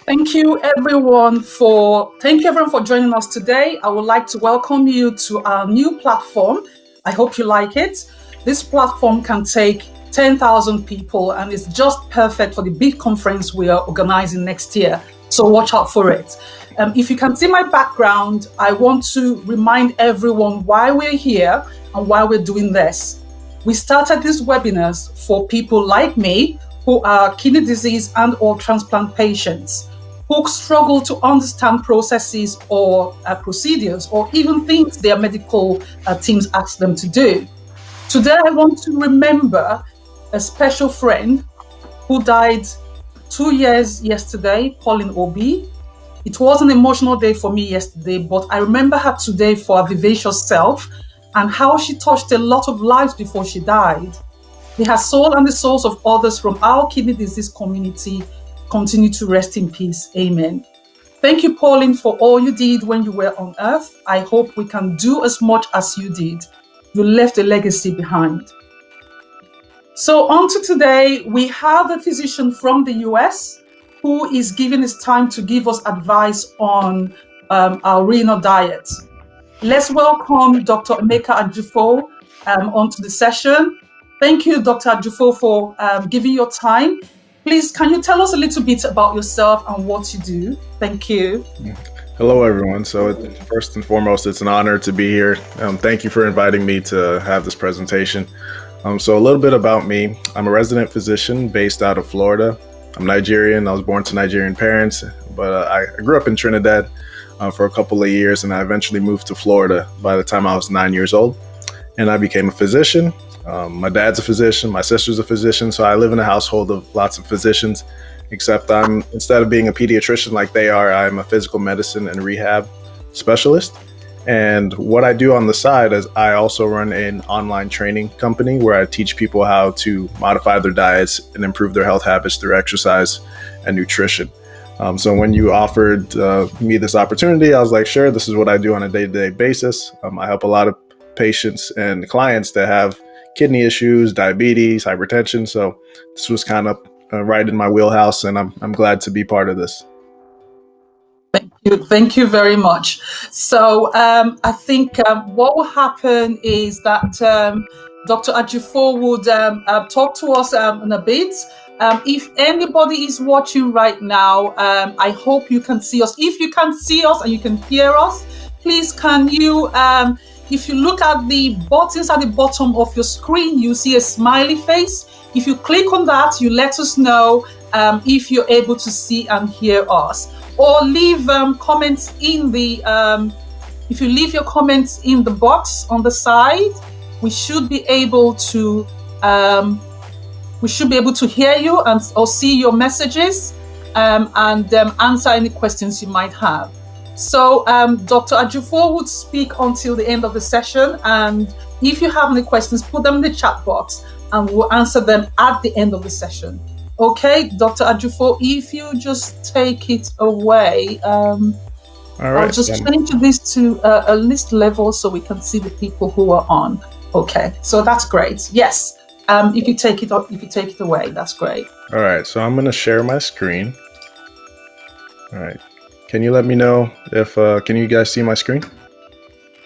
Thank you everyone for joining us today. I would like to welcome you to our new platform. I hope you like it. This platform can take 10,000 people and it's just perfect for the big conference we are organizing next year. So watch out for it. If you can see my background, I want to remind everyone why we're here and why we're doing this. We started these webinars for people like me who are kidney disease and or transplant patients who struggle to understand processes or procedures or even things their medical teams ask them to do. Today, I want to remember a special friend who died 2 years yesterday, Pauline Obi. It was an emotional day for me yesterday, but I remember her today for her vivacious self and how she touched a lot of lives before she died. May her soul and the souls of others from our kidney disease community continue to rest in peace. Amen. Thank you, Pauline, for all you did when you were on earth. I hope we can do as much as you did. You left a legacy behind. So on to today, we have a physician from the US who is giving his time to give us advice on our renal diet. Let's welcome Dr. Emeka Ajufo onto the session. Thank you, Dr. Ajufo, for giving your time. Please, can you tell us a little bit about yourself and what you do? Thank you. Hello, everyone. So first and foremost, it's an honor to be here. Thank you for inviting me to have this presentation. So a little bit about me. I'm a resident physician based out of Florida. I'm Nigerian. I was born to Nigerian parents, but I grew up in Trinidad for a couple of years, and I eventually moved to Florida by the time I was 9 years old. And I became a physician. My dad's a physician, my sister's a physician, so I live in a household of lots of physicians, except instead of being a pediatrician like they are, I'm a physical medicine and rehab specialist. And what I do on the side is I also run an online training company where I teach people how to modify their diets and improve their health habits through exercise and nutrition. So when you offered me this opportunity, I was like, sure, this is what I do on a day-to-day basis. I help a lot of patients and clients that have kidney issues, diabetes, hypertension. So this was kind of right in my wheelhouse, and I'm glad to be part of this. Thank you very much. So I think what will happen is that Dr. Ajufo would talk to us in a bit. If anybody is watching right now, I hope you can see us. If you can see us and you can hear us, please can you if you look at the buttons at the bottom of your screen, you see a smiley face. If you click on that, you let us know if you're able to see and hear us. Or leave comments in the, if you leave your comments in the box on the side, we should be able to hear you or see your messages and answer any questions you might have. So Dr. Ajufo would speak until the end of the session, and if you have any questions, put them in the chat box and we'll answer them at the end of the session. Okay, Dr. Ajufo, if you just take it away. All right. I'll just change this to a list level so we can see the people who are on. Okay, so that's great. Yes, if you take it away, that's great. All right, so I'm going to share my screen. All right. Can you let me know if, can you guys see my screen?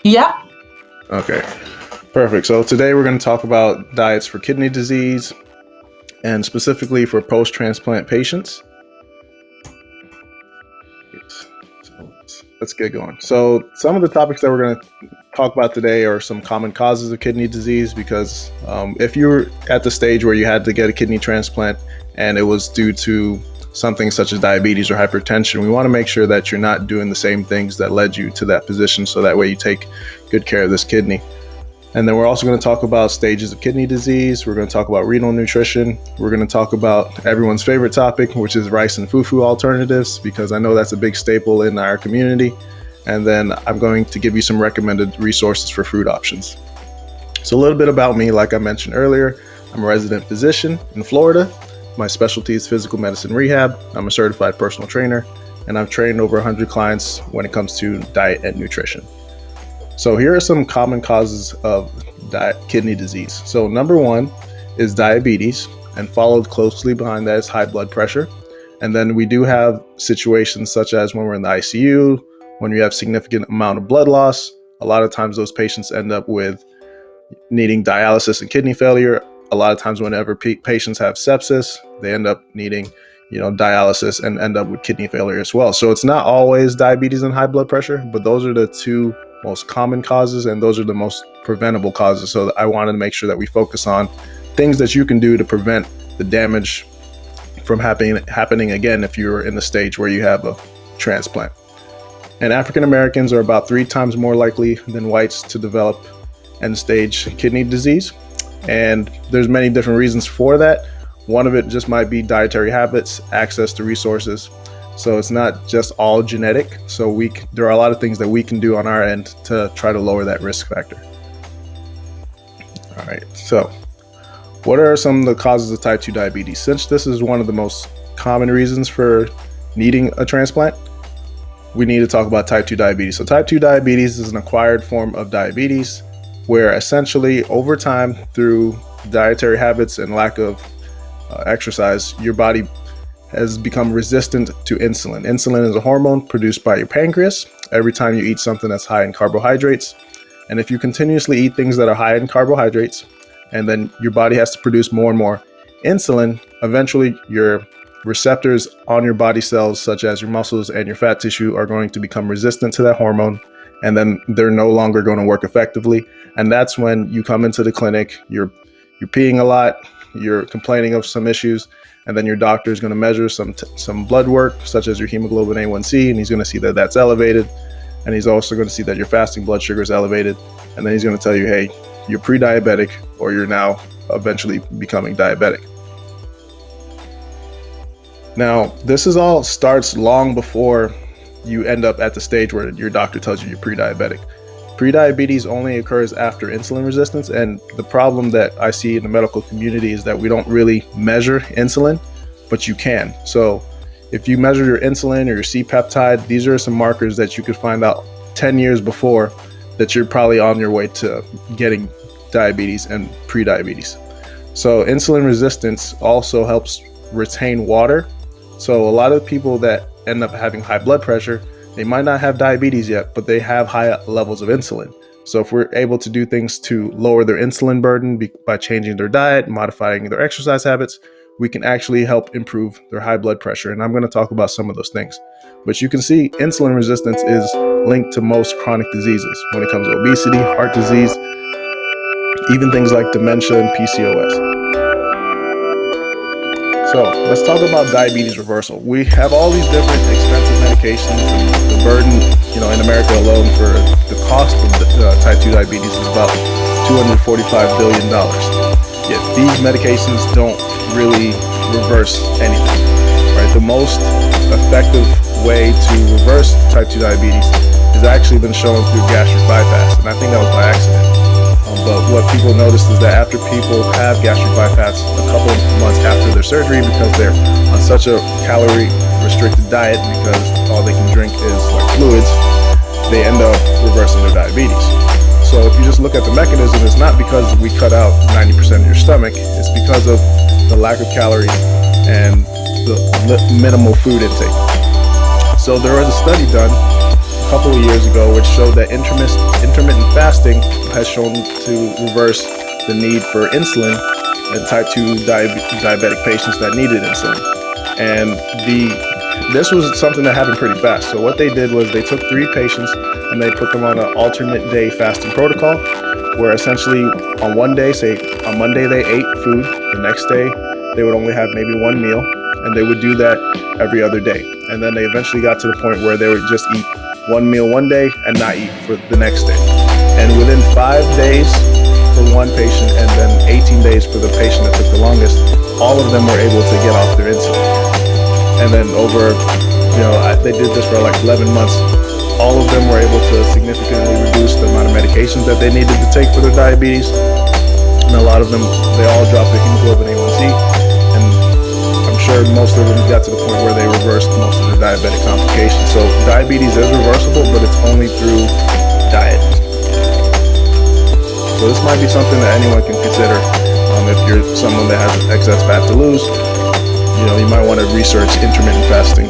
Yeah. Okay, perfect. So today we're going to talk about diets for kidney disease and specifically for post-transplant patients. So let's get going. So some of the topics that we're going to talk about today are some common causes of kidney disease, because if you're at the stage where you had to get a kidney transplant and it was due to something such as diabetes or hypertension, we want to make sure that you're not doing the same things that led you to that position, so that way you take good care of this kidney. And then we're also going to talk about stages of kidney disease. We're going to talk about renal nutrition. We're going to talk about everyone's favorite topic, which is rice and fufu alternatives, because I know that's a big staple in our community. And then I'm going to give you some recommended resources for fruit options. So a little bit about me, like I mentioned earlier, I'm a resident physician in Florida. My specialty is physical medicine rehab. I'm a certified personal trainer, and I've trained over 100 clients when it comes to diet and nutrition. So here are some common causes of kidney disease. So number one is diabetes, and followed closely behind that is high blood pressure. And then we do have situations such as when we're in the ICU, when you have significant amount of blood loss. A lot of times those patients end up with needing dialysis and kidney failure. A lot of times whenever patients have sepsis, they end up needing, dialysis and end up with kidney failure as well. So it's not always diabetes and high blood pressure, but those are the two most common causes, and those are the most preventable causes. So I wanted to make sure that we focus on things that you can do to prevent the damage from happening again if you're in the stage where you have a transplant. And African Americans are about 3 times more likely than whites to develop end-stage kidney disease. And there's many different reasons for that. One of it just might be dietary habits, access to resources. So it's not just all genetic. So there are a lot of things that we can do on our end to try to lower that risk factor. All right, so what are some of the causes of type 2 diabetes? Since this is one of the most common reasons for needing a transplant, we need to talk about type 2 diabetes. So type 2 diabetes is an acquired form of diabetes where essentially over time through dietary habits and lack of exercise, your body has become resistant to insulin. Insulin is a hormone produced by your pancreas every time you eat something that's high in carbohydrates. And if you continuously eat things that are high in carbohydrates, and then your body has to produce more and more insulin, eventually your receptors on your body cells, such as your muscles and your fat tissue, are going to become resistant to that hormone, and then they're no longer going to work effectively. And that's when you come into the clinic, you're peeing a lot, you're complaining of some issues, and then your doctor is going to measure some blood work, such as your hemoglobin A1C, and he's going to see that that's elevated. And he's also going to see that your fasting blood sugar is elevated. And then he's going to tell you, hey, you're pre-diabetic, or you're now eventually becoming diabetic. Now, this is all starts long before you end up at the stage where your doctor tells you you're pre-diabetic. Pre-diabetes only occurs after insulin resistance, and the problem that I see in the medical community is that we don't really measure insulin, but you can. So if you measure your insulin or your C-peptide, these are some markers that you could find out 10 years before that you're probably on your way to getting diabetes and pre-diabetes. So insulin resistance also helps retain water. So a lot of people that end up having high blood pressure, they might not have diabetes yet, but they have high levels of insulin. So if we're able to do things to lower their insulin burden by changing their diet, modifying their exercise habits, we can actually help improve their high blood pressure. And I'm going to talk about some of those things. But you can see insulin resistance is linked to most chronic diseases when it comes to obesity, heart disease, even things like dementia and PCOS. So let's talk about diabetes reversal. We have all these different expensive medications, and the burden, in America alone for the cost of type 2 diabetes is about $245 billion. Yet these medications don't really reverse anything, right? The most effective way to reverse type 2 diabetes has actually been shown through gastric bypass, and I think that was by accident. But what people noticed is that after people have gastric bypass a couple of months after their surgery, because they're on such a calorie restricted diet, because all they can drink is like fluids, they end up reversing their diabetes. So if you just look at the mechanism, it's not because we cut out 90% of your stomach, it's because of the lack of calories and the minimal food intake. So there was a study done a couple of years ago which showed that intermittent fasting has shown to reverse the need for insulin in type 2 diabetic patients that needed insulin. And this was something that happened pretty fast. So what they did was they took 3 patients and they put them on an alternate day fasting protocol, where essentially on one day, say on Monday they ate food, the next day they would only have maybe one meal, and they would do that every other day. And then they eventually got to the point where they would just eat one meal one day and not eat for the next day. And within 5 days for one patient and then 18 days for the patient that took the longest, all of them were able to get off their insulin. And then they did this for like 11 months. All of them were able to significantly reduce the amount of medications that they needed to take for their diabetes. And a lot of them, they all dropped their hemoglobin A1C. And I'm sure most of them got to the point where they reversed most of their diabetic complications. So diabetes is reversible, but it's only through diet. So this might be something that anyone can consider if you're someone that has excess fat to lose. you might want to research intermittent fasting.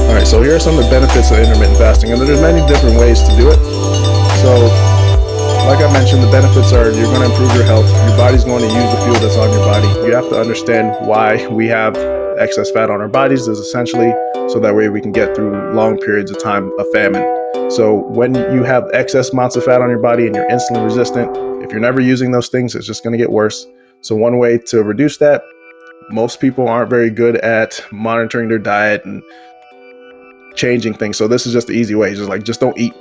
All right, so here are some of the benefits of intermittent fasting, and there's many different ways to do it. So, like I mentioned, the benefits are you're going to improve your health. Your body's going to use the fuel that's on your body. You have to understand why we have excess fat on our bodies is essentially so that way we can get through long periods of time of famine. So when you have excess amounts of fat on your body and you're insulin resistant, if you're never using those things, it's just going to get worse. So one way to reduce that, most people aren't very good at monitoring their diet and changing things. So this is just the easy way. Just don't eat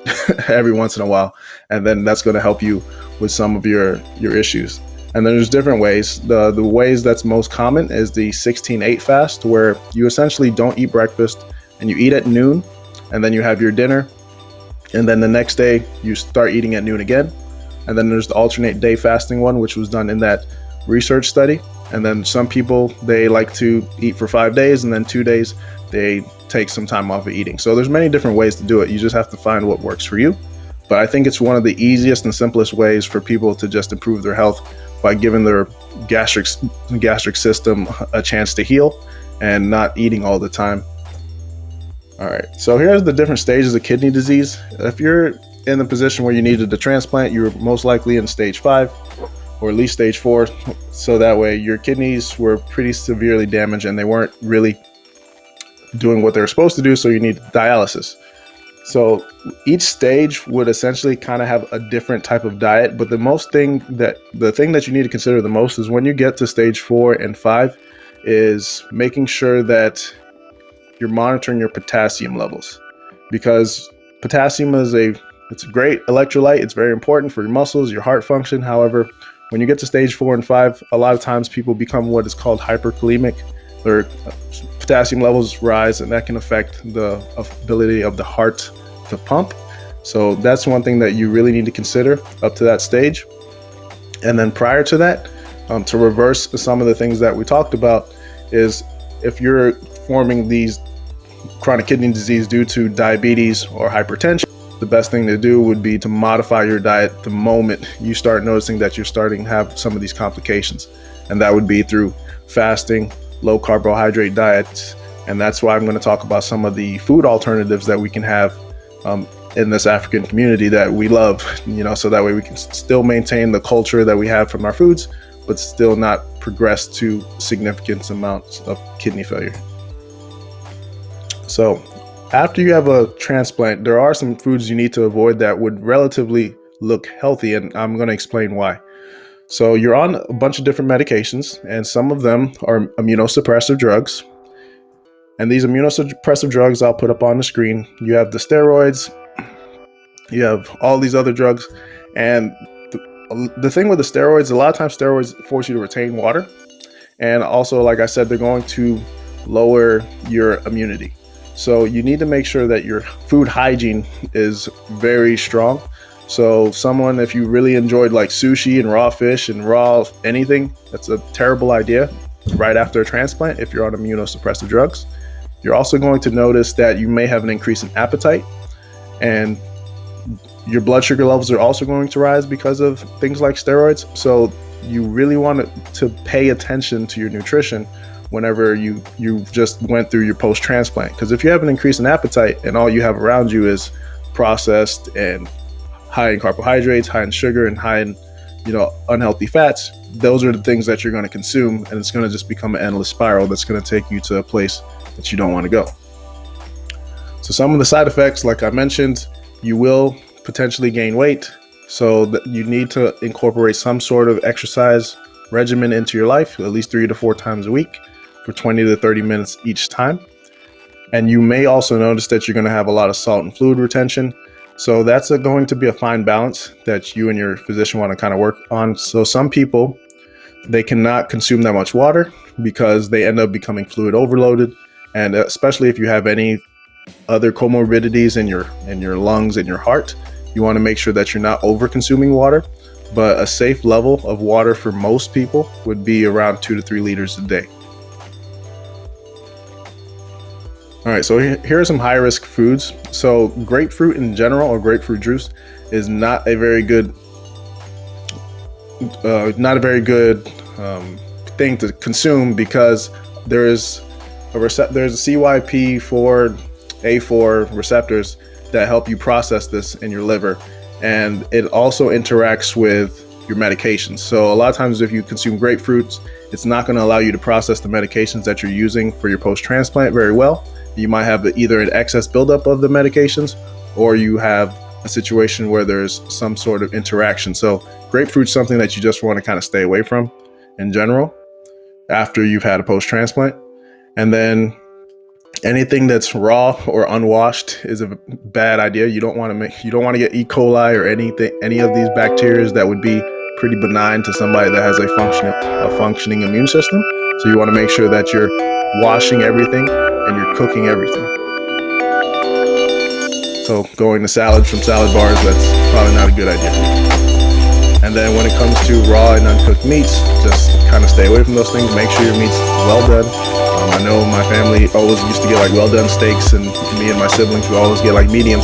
every once in a while. And then that's going to help you with some of your issues. And then there's different ways. The ways that's most common is the 16-8 fast, where you essentially don't eat breakfast and you eat at noon, and then you have your dinner. And then the next day you start eating at noon again. And then there's the alternate day fasting one, which was done in that research study. And then some people, they like to eat for 5 days, and then 2 days they take some time off of eating. So there's many different ways to do it. You just have to find what works for you. But I think it's one of the easiest and simplest ways for people to just improve their health by giving their gastric system a chance to heal and not eating all the time. All right, so here's the different stages of kidney disease. If you're in the position where you needed a transplant, you're most likely in stage 5 or at least stage 4. So that way your kidneys were pretty severely damaged and they weren't really doing what they're supposed to do, so you need dialysis. So each stage would essentially kind of have a different type of diet, but the thing that you need to consider the most is when you get to stage 4 and 5 is making sure that you're monitoring your potassium levels, because potassium is it's a great electrolyte. It's very important for your muscles, your heart function. However, when you get to stage 4 and 5, a lot of times people become what is called hyperkalemic. Their potassium levels rise, and that can affect the ability of the heart to pump. So that's one thing that you really need to consider up to that stage. And then prior to that, to reverse some of the things that we talked about, is if you're forming these chronic kidney disease due to diabetes or hypertension, the best thing to do would be to modify your diet the moment you start noticing that you're starting to have some of these complications. And that would be through fasting, low carbohydrate diets. And that's why I'm going to talk about some of the food alternatives that we can have in this African community that we love, so that way we can still maintain the culture that we have from our foods, but still not progress to significant amounts of kidney failure. So after you have a transplant, there are some foods you need to avoid that would relatively look healthy, and I'm going to explain why. So you're on a bunch of different medications, and some of them are immunosuppressive drugs. And these immunosuppressive drugs I'll put up on the screen. You have the steroids, you have all these other drugs. And the thing with the steroids, a lot of times steroids force you to retain water. And also, like I said, they're going to lower your immunity. So you need to make sure that your food hygiene is very strong. So if you really enjoyed like sushi and raw fish and raw anything, that's a terrible idea right after a transplant if you're on immunosuppressive drugs. You're also going to notice that you may have an increase in appetite, and your blood sugar levels are also going to rise because of things like steroids. So you really want to pay attention to your nutrition whenever you just went through your post-transplant. Because if you have an increase in appetite and all you have around you is processed and high in carbohydrates, high in sugar, and high in unhealthy fats, those are the things that you're going to consume, and it's going to just become an endless spiral that's going to take you to a place that you don't want to go. So some of the side effects, like I mentioned, you will potentially gain weight, so that you need to incorporate some sort of exercise regimen into your life, at least 3 to 4 times a week for 20 to 30 minutes each time. And you may also notice that you're going to have a lot of salt and fluid retention. So that's going to be a fine balance that you and your physician want to kind of work on. So some people, they cannot consume that much water because they end up becoming fluid overloaded. And especially if you have any other comorbidities in your lungs and your heart, you want to make sure that you're not over consuming water. But a safe level of water for most people would be around 2 to 3 liters a day. All right, so here are some high-risk foods. So grapefruit in general, or grapefruit juice, is not a very good thing to consume because there's there's a CYP4 A4 receptors that help you process this in your liver, and it also interacts with your medications. So a lot of times if you consume grapefruits, it's not going to allow you to process the medications that you're using for your post-transplant very well. You might have either an excess buildup of the medications, or you have a situation where there's some sort of interaction. So grapefruit's something that you just want to kind of stay away from in general after you've had a post-transplant. And then anything that's raw or unwashed is a bad idea. You don't want to get E. coli or any of these bacteria that would be pretty benign to somebody that has a functioning immune system. So you want to make sure that you're washing everything and you're cooking everything. So going to salads from salad bars, that's probably not a good idea. And then when it comes to raw and uncooked meats, just kind of stay away from those things. Make sure your meat's well done. I know my family always used to get like well done steaks, and me and my siblings would always get like medium.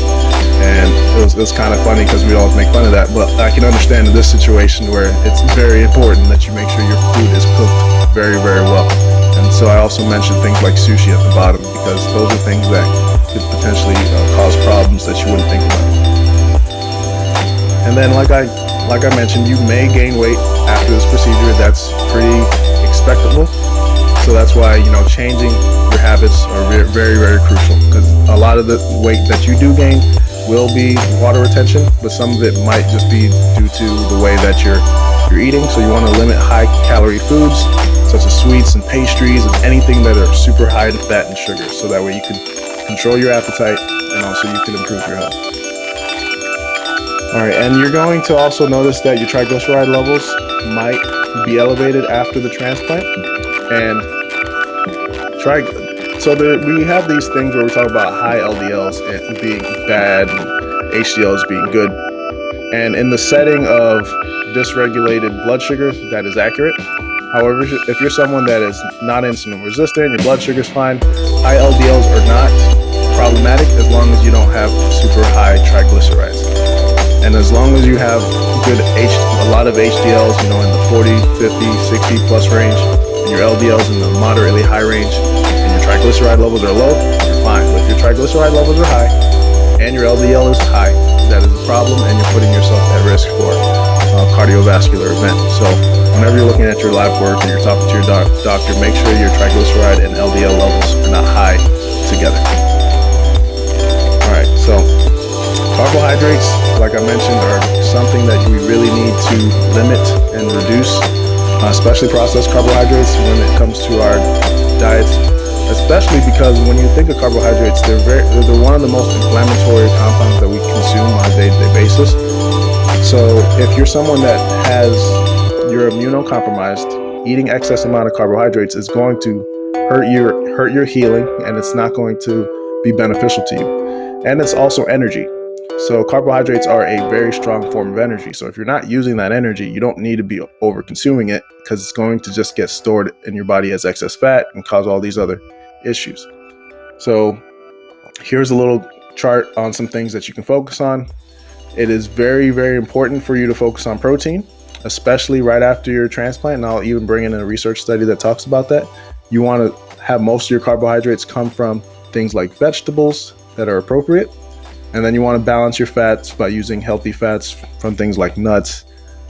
And it was kind of funny because we always make fun of that. But I can understand in this situation where it's very important that you make sure your food is cooked very, very well. And so I also mentioned things like sushi at the bottom, because those are things that could potentially cause problems that you wouldn't think about. And then like I mentioned, you may gain weight after this procedure. That's pretty expectable. So that's why, changing your habits are very, very crucial, because a lot of the weight that you do gain will be water retention, but some of it might just be due to the way that you're eating. So you want to limit high calorie foods such as sweets and pastries and anything that are super high in fat and sugar. So that way you can control your appetite and also you can improve your health. All right, and you're going to also notice that your triglyceride levels might be elevated after the transplant. And we have these things where we talk about high LDLs being bad, and HDLs being good. And in the setting of dysregulated blood sugar, that is accurate. However, if you're someone that is not insulin resistant, your blood sugar is fine, high LDLs are not problematic as long as you don't have super high triglycerides. And as long as you have a lot of HDLs, in the 40, 50, 60 plus range, and your LDLs in the moderately high range, and your triglyceride levels are low, you're fine. But if your triglyceride levels are high and your LDL is high, that is a problem, and you're putting yourself at risk for a cardiovascular event. So whenever you're looking at your lab work and you're talking to your doctor, make sure your triglyceride and LDL levels are not high together. All right, so carbohydrates, like I mentioned, are something that we really need to limit and reduce, especially processed carbohydrates when it comes to our diets, especially because when you think of carbohydrates, they're one of the most inflammatory compounds that we consume on a day-to-day basis. So if you're someone that you're immunocompromised, eating excess amount of carbohydrates is going to hurt your healing, and it's not going to be beneficial to you. And it's also energy. So carbohydrates are a very strong form of energy. So if you're not using that energy, you don't need to be over consuming it, because it's going to just get stored in your body as excess fat and cause all these other issues. So here's a little chart on some things that you can focus on. It is very, very important for you to focus on protein, especially right after your transplant. And I'll even bring in a research study that talks about that. You want to have most of your carbohydrates come from things like vegetables that are appropriate. And then you want to balance your fats by using healthy fats from things like nuts,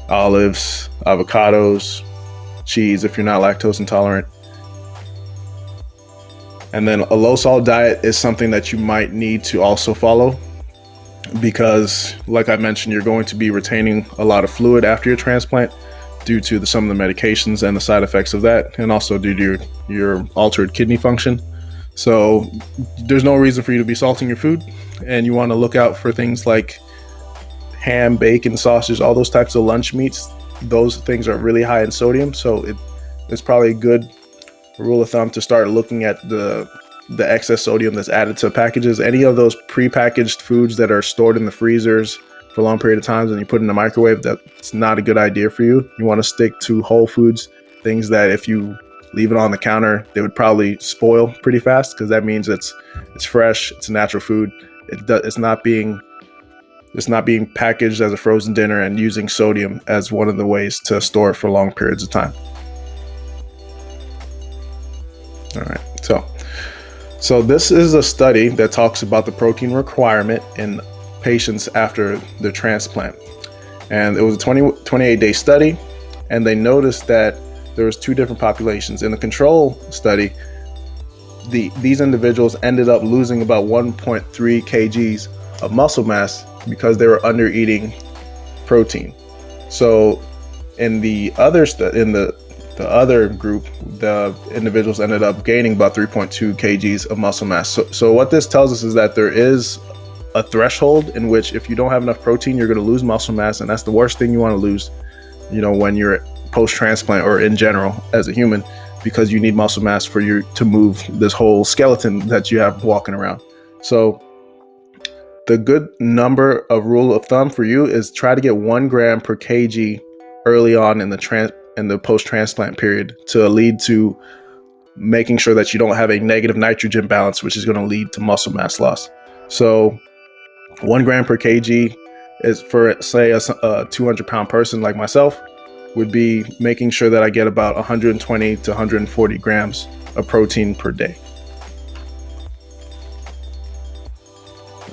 olives, avocados, cheese if you're not lactose intolerant. And then a low salt diet is something that you might need to also follow, because like I mentioned, you're going to be retaining a lot of fluid after your transplant due to some of the medications and the side effects of that, and also due to your altered kidney function. So there's no reason for you to be salting your food, and you want to look out for things like ham, bacon, sausage, all those types of lunch meats. Those things are really high in sodium, so it's probably a good rule of thumb to start looking at the excess sodium that's added to packages. Any of those prepackaged foods that are stored in the freezers for a long period of times and you put in the microwave, that's not a good idea for you. You want to stick to whole foods, things that if you leave it on the counter, they would probably spoil pretty fast, because that means it's fresh, it's natural food. It's not being packaged as a frozen dinner and using sodium as one of the ways to store it for long periods of time. All right. So this is a study that talks about the protein requirement in patients after the transplant. And it was a 28-day study, and they noticed that there was two different populations. In the control study, these individuals ended up losing about 1.3 kgs of muscle mass because they were under eating protein. So in the other the other group, the individuals ended up gaining about 3.2 kgs of muscle mass. So what this tells us is that there is a threshold in which if you don't have enough protein, you're going to lose muscle mass, and that's the worst thing you want to lose, when you're post-transplant or in general as a human, because you need muscle mass for you to move this whole skeleton that you have walking around. So the good number of rule of thumb for you is try to get 1 gram per kg early on in the post-transplant period to lead to making sure that you don't have a negative nitrogen balance, which is going to lead to muscle mass loss. So 1 gram per kg is for, say, a 200-pound person like myself, would be making sure that I get about 120 to 140 grams of protein per day.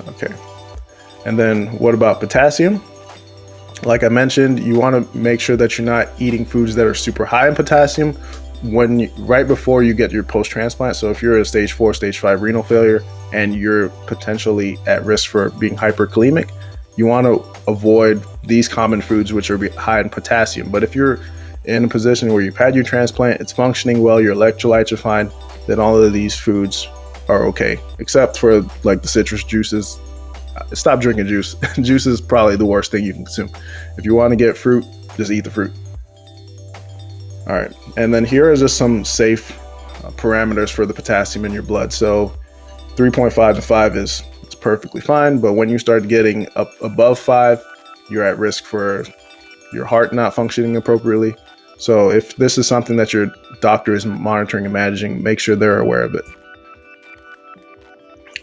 Okay. And then what about potassium? Like I mentioned, you want to make sure that you're not eating foods that are super high in potassium right before you get your post-transplant. So if you're a stage 4, stage 5 renal failure and you're potentially at risk for being hyperkalemic, you want to avoid these common foods which are high in potassium. But if you're in a position where you've had your transplant, it's functioning well, your electrolytes are fine, then all of these foods are okay, except for like the citrus juices. Stop drinking juice. Juice is probably the worst thing you can consume. If you want to get fruit, just eat the fruit. All right, and then here are just some safe parameters for the potassium in your blood. So 3.5 to 5 is perfectly fine, but when you start getting up above 5, you're at risk for your heart not functioning appropriately. So if this is something that your doctor is monitoring and managing, make sure they're aware of it.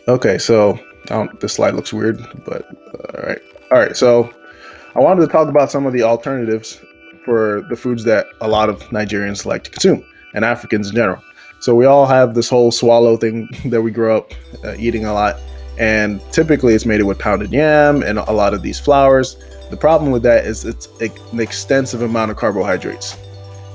Okay, so this slide looks weird, but all right. So I wanted to talk about some of the alternatives for the foods that a lot of Nigerians like to consume, and Africans in general. So we all have this whole swallow thing that we grew up eating a lot, and typically it's made with pounded yam and a lot of these flours. The problem with that is it's an extensive amount of carbohydrates,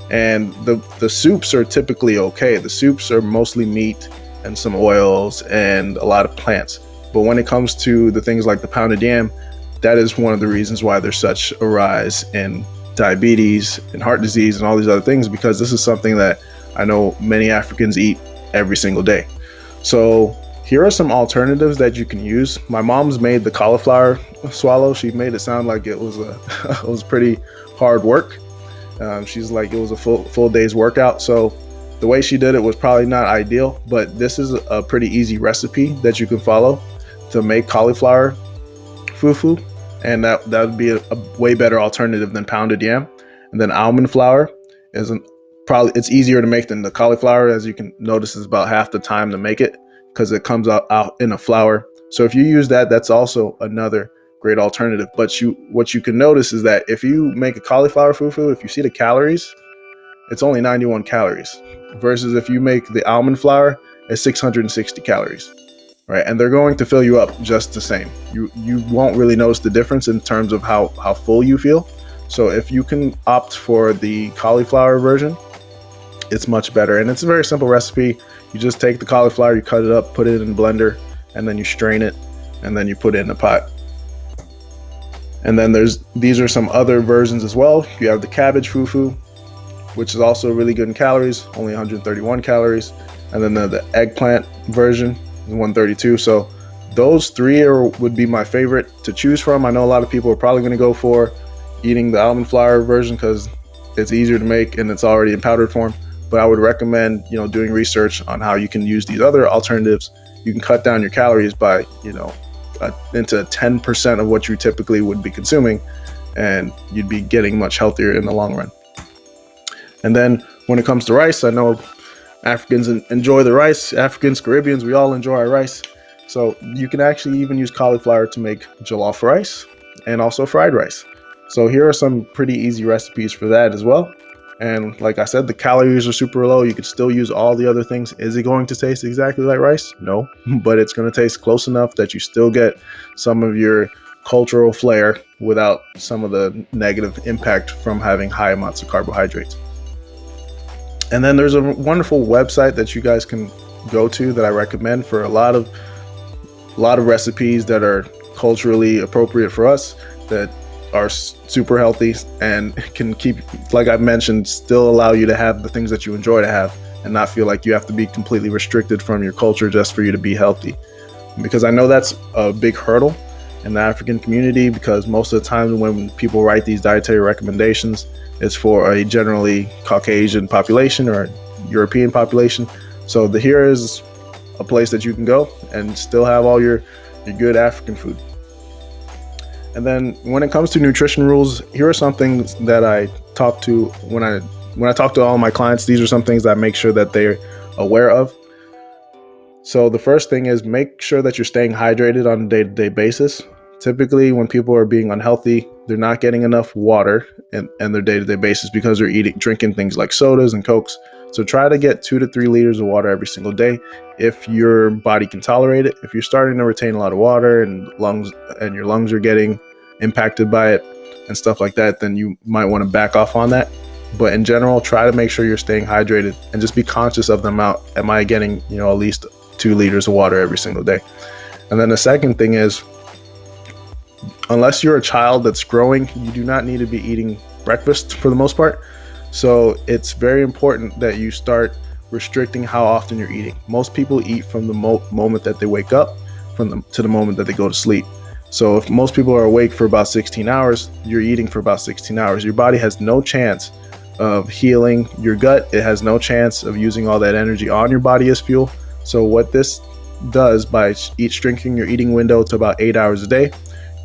and the soups are typically okay. The soups are mostly meat and some oils and a lot of plants. But when it comes to the things like the pounded yam, that is one of the reasons why there's such a rise in diabetes and heart disease and all these other things, because this is something that I know many Africans eat every single day. So here are some alternatives that you can use. My mom's made the cauliflower swallow. She made it sound like it was it was pretty hard work. She's like, it was a full day's workout. So the way she did it was probably not ideal, but this is a pretty easy recipe that you can follow to make cauliflower fufu, and that would be a way better alternative than pounded yam. And then almond flour it's easier to make than the cauliflower. As you can notice, it's about half the time to make it because it comes out in a flour. So if you use that, that's also another great alternative. But what you can notice is that if you make a cauliflower fufu, if you see the calories, it's only 91 calories, versus if you make the almond flour, it's 660 calories, right? And they're going to fill you up just the same. You won't really notice the difference in terms of how full you feel. So if you can opt for the cauliflower version, it's much better. And it's a very simple recipe. You just take the cauliflower, you cut it up, put it in a blender, and then you strain it, and then you put it in a pot. And then these are some other versions as well. You have the cabbage fufu, which is also really good in calories, only 131 calories. And then the eggplant version is 132. So those three would be my favorite to choose from. I know a lot of people are probably going to go for eating the almond flour version because it's easier to make and it's already in powdered form. But I would recommend, doing research on how you can use these other alternatives. You can cut down your calories by, into 10% of what you typically would be consuming, and you'd be getting much healthier in the long run. And then when it comes to rice, I know Africans enjoy the rice. Africans, Caribbeans, we all enjoy our rice. So you can actually even use cauliflower to make jollof rice and also fried rice. So here are some pretty easy recipes for that as well. And like I said, the calories are super low. You could still use all the other things. Is it going to taste exactly like rice? No, but it's going to taste close enough that you still get some of your cultural flair without some of the negative impact from having high amounts of carbohydrates. And then there's a wonderful website that you guys can go to that I recommend for a lot of recipes that are culturally appropriate for us, that are super healthy and can keep, like I mentioned, still allow you to have the things that you enjoy to have and not feel like you have to be completely restricted from your culture just for you to be healthy. Because I know that's a big hurdle in the African community, because most of the time when people write these dietary recommendations, it's for a generally Caucasian population or European population. So here is a place that you can go and still have all your good African food. And then when it comes to nutrition rules, here are some things that I talk to when I talk to all my clients. These are some things that I make sure that they're aware of. So the first thing is make sure that you're staying hydrated on a day-to-day basis. Typically, when people are being unhealthy, they're not getting enough water in their day-to-day basis because they're drinking things like sodas and Cokes. So try to get 2 to 3 liters of water every single day if your body can tolerate it. If you're starting to retain a lot of water and your lungs are getting impacted by it and stuff like that, then you might want to back off on that. But in general, try to make sure you're staying hydrated and just be conscious of the amount. Am I getting, at least 2 liters of water every single day? And then the second thing is, unless you're a child that's growing, you do not need to be eating breakfast for the most part. So it's very important that you start restricting how often you're eating. Most people eat from the moment that they wake up to the moment that they go to sleep. So if most people are awake for about 16 hours, you're eating for about 16 hours. Your body has no chance of healing your gut. It has no chance of using all that energy on your body as fuel. So what this does, by shrinking your eating window to about 8 hours a day,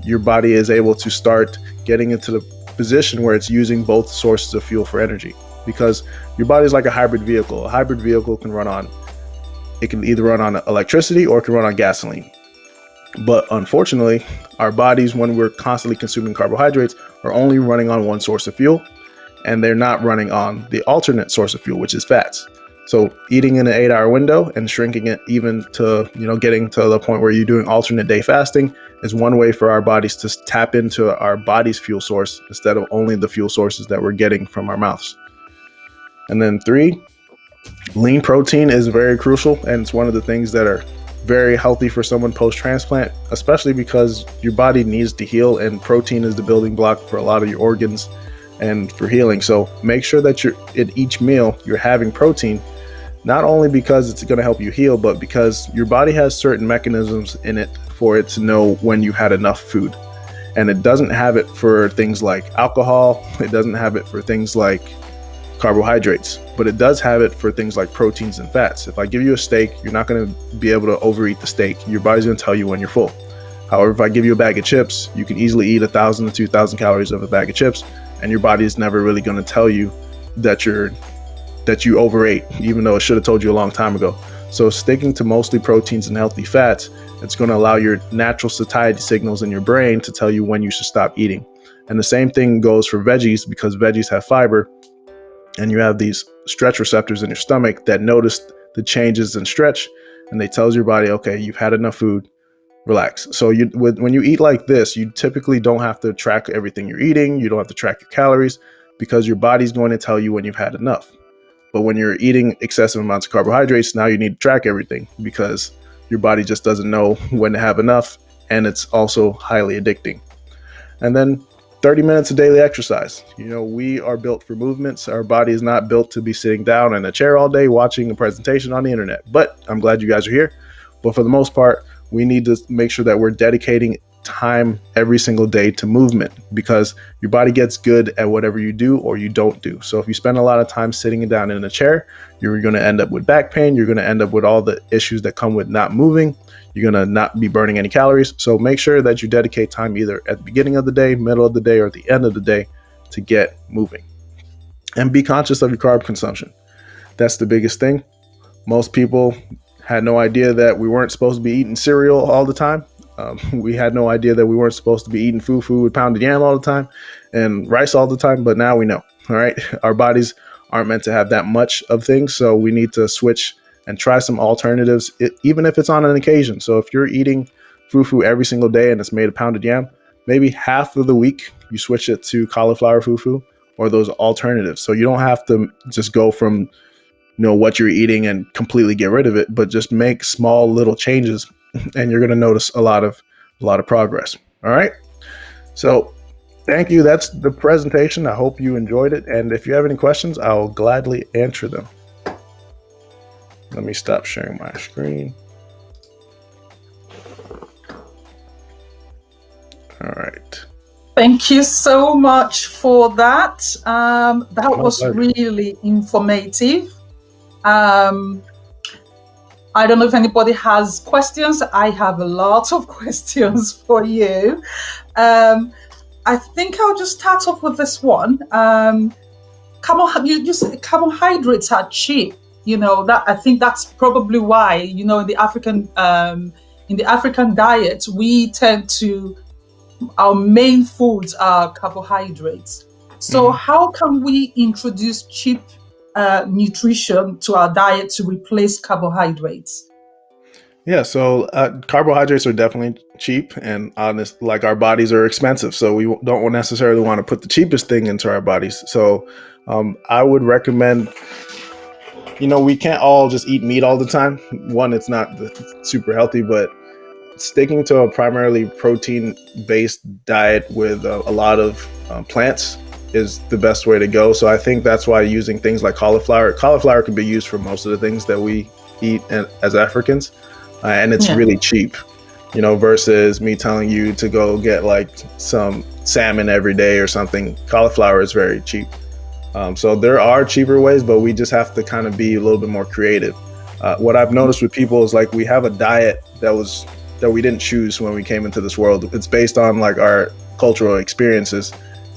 your body is able to start getting into the position where it's using both sources of fuel for energy, because your body is like a hybrid vehicle. A hybrid vehicle can either run on electricity or it can run on gasoline. But unfortunately, our bodies, when we're constantly consuming carbohydrates, are only running on one source of fuel, and they're not running on the alternate source of fuel, which is fats. So eating in an 8-hour window and shrinking it even to, getting to the point where you're doing alternate day fasting is one way for our bodies to tap into our body's fuel source instead of only the fuel sources that we're getting from our mouths. And then 3, lean protein is very crucial, and it's one of the things that are very healthy for someone post-transplant, especially because your body needs to heal, and protein is the building block for a lot of your organs and for healing. So make sure that at each meal you're having protein, not only because it's going to help you heal, but because your body has certain mechanisms in it for it to know when you had enough food. And it doesn't have it for things like alcohol. It doesn't have it for things like carbohydrates, but it does have it for things like proteins and fats. If I give you a steak, you're not going to be able to overeat the steak. Your body's going to tell you when you're full. However, if I give you a bag of chips, you can easily eat 1,000 to 2,000 calories of a bag of chips, and your body is never really going to tell you that you overate, even though it should have told you a long time ago. So sticking to mostly proteins and healthy fats, it's going to allow your natural satiety signals in your brain to tell you when you should stop eating. And the same thing goes for veggies, because veggies have fiber, and you have these stretch receptors in your stomach that notice the changes in stretch, and they tells your body, okay, you've had enough food, relax. So when you eat like this, you typically don't have to track everything you're eating. You don't have to track your calories, because your body's going to tell you when you've had enough. But when you're eating excessive amounts of carbohydrates, now you need to track everything, because your body just doesn't know when to have enough, and it's also highly addicting. And then 30 minutes of daily exercise. We are built for movements. Our body is not built to be sitting down in a chair all day watching a presentation on the internet. But I'm glad you guys are here. But for the most part, we need to make sure that we're dedicating time every single day to movement, because your body gets good at whatever you do or you don't do. So if you spend a lot of time sitting down in a chair, you're going to end up with back pain. You're going to end up with all the issues that come with not moving. You're going to not be burning any calories. So make sure that you dedicate time either at the beginning of the day, middle of the day, or at the end of the day to get moving. And be conscious of your carb consumption. That's the biggest thing. Most people had no idea that we weren't supposed to be eating cereal all the time. We had no idea that we weren't supposed to be eating fufu with pounded yam all the time and rice all the time, but now we know. All right. Our bodies aren't meant to have that much of things. So we need to switch and try some alternatives, even if it's on an occasion. So if you're eating fufu every single day and it's made of pounded yam, maybe half of the week you switch it to cauliflower fufu or those alternatives. So you don't have to just go from what you're eating and completely get rid of it, but just make small little changes and you're going to notice a lot of progress. All right. So thank you. That's the presentation. I hope you enjoyed it. And if you have any questions, I'll gladly answer them. Let me stop sharing my screen. All right. Thank you so much for that. That was really informative. I don't know if anybody has questions. I have a lot of questions for you. I think I'll just start off with this one. You said carbohydrates are cheap. That I think that's probably why in the African diet we tend to, our main foods are carbohydrates. So how can we introduce cheap nutrition to our diet to replace carbohydrates? Yeah, so carbohydrates are definitely cheap, and honest, like our bodies are expensive, so we don't necessarily want to put the cheapest thing into our bodies. So I would recommend, we can't all just eat meat all the time. One, it's not super healthy, but sticking to a primarily protein-based diet with a lot of plants is the best way to go. So I think that's why using things like cauliflower can be used for most of the things that we eat as Africans. And it's really cheap, versus me telling you to go get like some salmon every day or something. Cauliflower is very cheap. So there are cheaper ways, but we just have to kind of be a little bit more creative. What I've noticed with people is like we have a diet that we didn't choose when we came into this world. It's based on like our cultural experiences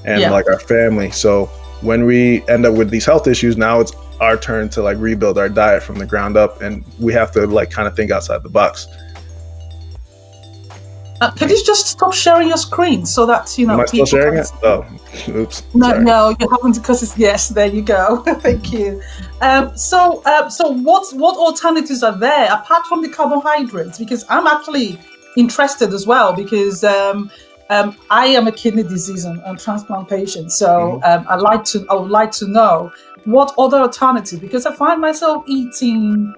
and like our family. So when we end up with these health issues, now it's our turn to like rebuild our diet from the ground up, and we have to like kind of think outside the box. Can you just stop sharing your screen so that Am I still sharing it? Oh, oops. No, you haven't, because it's yes. There you go. Thank you. So what alternatives are there apart from the carbohydrates? Because I'm actually interested as well, because I am a kidney disease and transplant patient. So I would like to know what other alternatives, because I find myself eating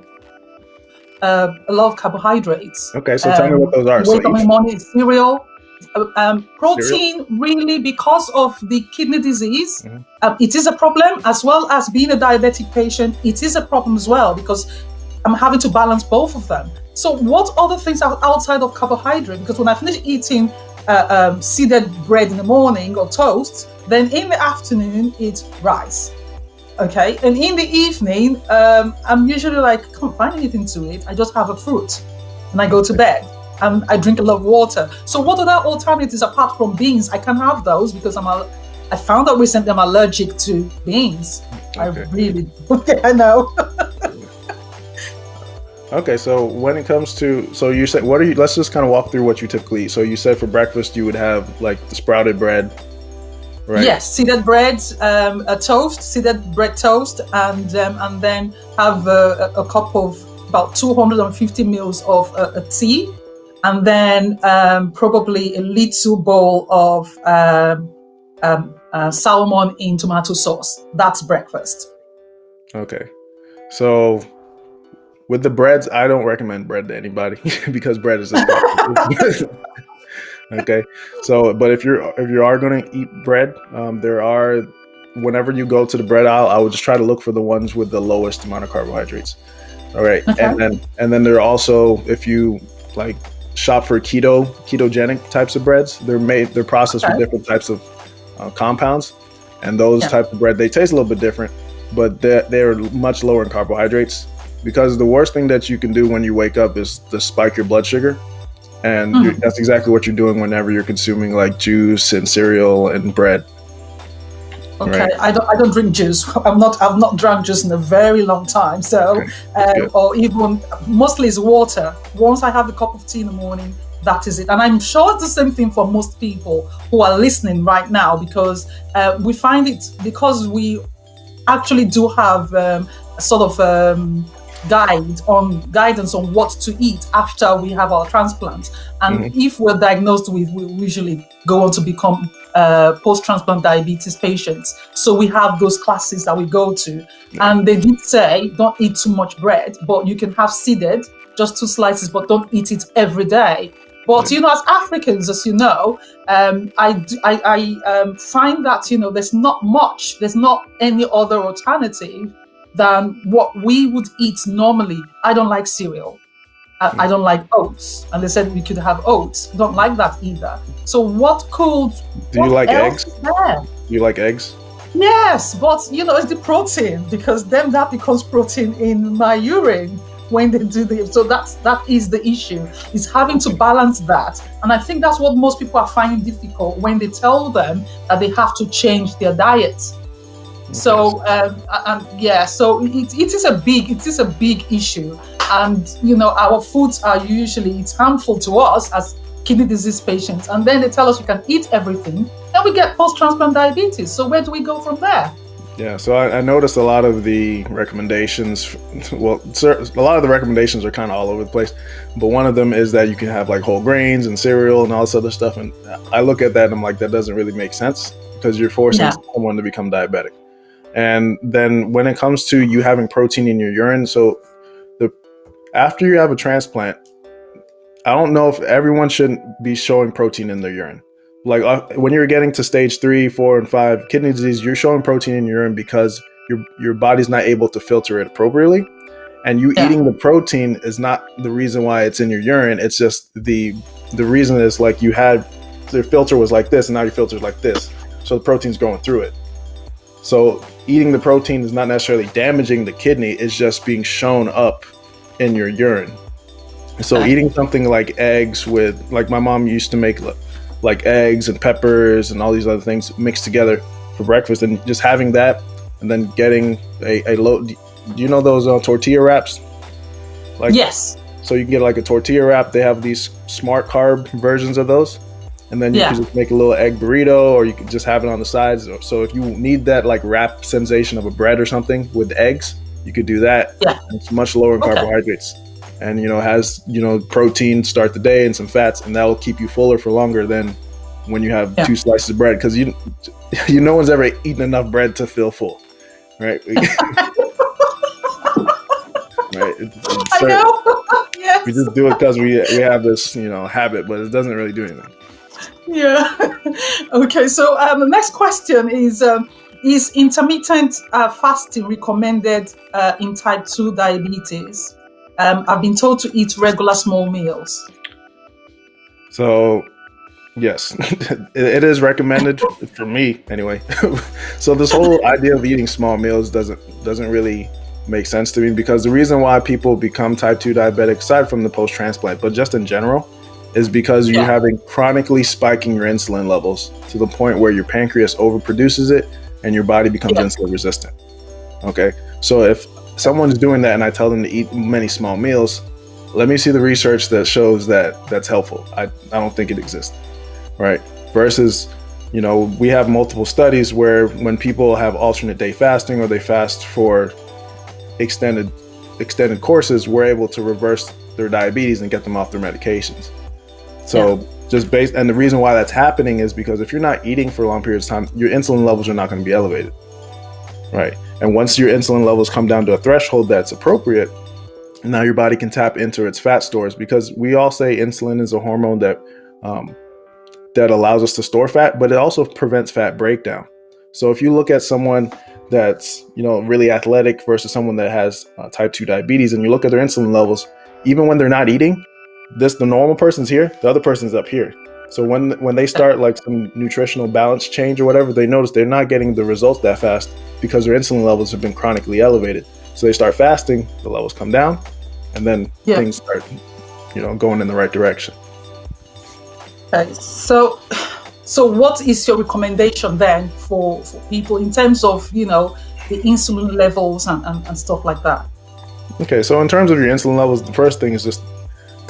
a lot of carbohydrates. Okay, so tell me what those are. Wake up in the morning, cereal. Protein, really, because of the kidney disease, it is a problem, as well as being a diabetic patient. It is a problem as well, because I'm having to balance both of them. So what other things are outside of carbohydrate? Because when I finish eating seeded bread in the morning or toast, then in the afternoon it's rice. Okay, and in the evening, I'm usually like, can't find anything to eat. I just have a fruit and I go to bed. I drink a lot of water. So what are the alternatives apart from beans? I can have those because I found out recently I'm allergic to beans. Okay. I know. Okay, so when it comes to, so you said, let's just kind of walk through what you typically eat. So you said for breakfast you would have like the sprouted bread, right? Yes, seeded bread, a toast, seeded bread toast, and then have a cup of about 250 mils of a tea, and then probably a little bowl of salmon in tomato sauce. That's breakfast. Okay, so with the breads, I don't recommend bread to anybody because bread is expensive. Okay, so but if you are going to eat bread, whenever you go to the bread aisle, I would just try to look for the ones with the lowest amount of carbohydrates. All right, okay. and then there are also, if you like shop for ketogenic types of breads, they're processed with different types of compounds, and those types of bread, they taste a little bit different, but they're much lower in carbohydrates. Because the worst thing that you can do when you wake up is to spike your blood sugar. And that's exactly what you're doing whenever you're consuming like juice and cereal and bread. Okay, right? I don't drink juice. I've not drank juice in a very long time. So, or even mostly it's water. Once I have a cup of tea in the morning, that is it. And I'm sure it's the same thing for most people who are listening right now, because we find it, because we actually do have a sort of guidance on what to eat after we have our transplant. And if we're diagnosed with, we usually go on to become post-transplant diabetes patients. So we have those classes that we go to. And they did say, don't eat too much bread, but you can have seeded, just 2 slices, but don't eat it every day. But, you know, as Africans, as you know, I find that, you know, there's not any other alternative than what we would eat normally. I don't like cereal. I don't like oats. And they said we could have oats. Don't like that either. So what Do you like eggs? is there? Do you like eggs? Yes, but, you know, it's the protein, because then that becomes protein in my urine when they do so that is the issue, is having to balance that. And I think that's what most people are finding difficult when they tell them that they have to change their diets. So so it is a big issue. And, you know, our foods are usually, it's harmful to us as kidney disease patients, and then they tell us we can eat everything, and we get post-transplant diabetes. So where do we go from there? Yeah, so I noticed a lot of the recommendations, well, a lot of the recommendations are kind of all over the place, but one of them is that you can have like whole grains and cereal and all this other stuff. And I look at that and I'm like, that doesn't really make sense, because you're forcing someone to become diabetic. And then when it comes to you having protein in your urine, so after you have a transplant, I don't know if everyone shouldn't be showing protein in their urine. Like when you're getting to stage 3, 4, and 5 kidney disease, you're showing protein in your urine because your body's not able to filter it appropriately. And you eating the protein is not the reason why it's in your urine. It's just the reason is like you had, the filter was like this and now your filter's like this. So the protein's going through it. So eating the protein is not necessarily damaging the kidney. It's just being shown up in your urine. So eating something like eggs with, like my mom used to make like eggs and peppers and all these other things mixed together for breakfast, and just having that, and then getting a low, do you know those tortilla wraps? Like, yes. So you can get like a tortilla wrap. They have these smart carb versions of those. And then you can just make a little egg burrito, or you can just have it on the sides. So if you need that like wrap sensation of a bread or something with eggs, you could do that. Yeah. It's much lower in carbohydrates. And, you know, has, you know, protein start the day and some fats, and that will keep you fuller for longer than when you have 2 slices of bread, because no one's ever eaten enough bread to feel full, right? Right. I know. Yes. We just do it because we have this, you know, habit, but it doesn't really do anything. Yeah. Okay. So the next question is intermittent fasting recommended in type 2 diabetes? I've been told to eat regular small meals. So, yes, it is recommended for me anyway. So this whole idea of eating small meals doesn't really make sense to me, because the reason why people become type 2 diabetic, aside from the post-transplant, but just in general, is because you're having chronically spiking your insulin levels to the point where your pancreas overproduces it and your body becomes insulin resistant. Okay, so if someone's doing that and I tell them to eat many small meals, let me see the research that shows that that's helpful. I don't think it exists, right? Versus, you know, we have multiple studies where when people have alternate day fasting, or they fast for extended courses, we're able to reverse their diabetes and get them off their medications. So and the reason why that's happening is because if you're not eating for long periods of time, your insulin levels are not going to be elevated, right? And once your insulin levels come down to a threshold that's appropriate, now your body can tap into its fat stores, because we all say insulin is a hormone that allows us to store fat, but it also prevents fat breakdown. So if you look at someone that's, you know, really athletic versus someone that has type 2 diabetes, and you look at their insulin levels, even when they're not eating, the normal person's here, the other person's up here. So when they start like some nutritional balance change or whatever, they notice they're not getting the results that fast because their insulin levels have been chronically elevated. So they start fasting, the levels come down, and then things start, you know, going in the right direction. Okay, so what is your recommendation then for people in terms of, you know, the insulin levels and stuff like that? Okay, so in terms of your insulin levels, the first thing is just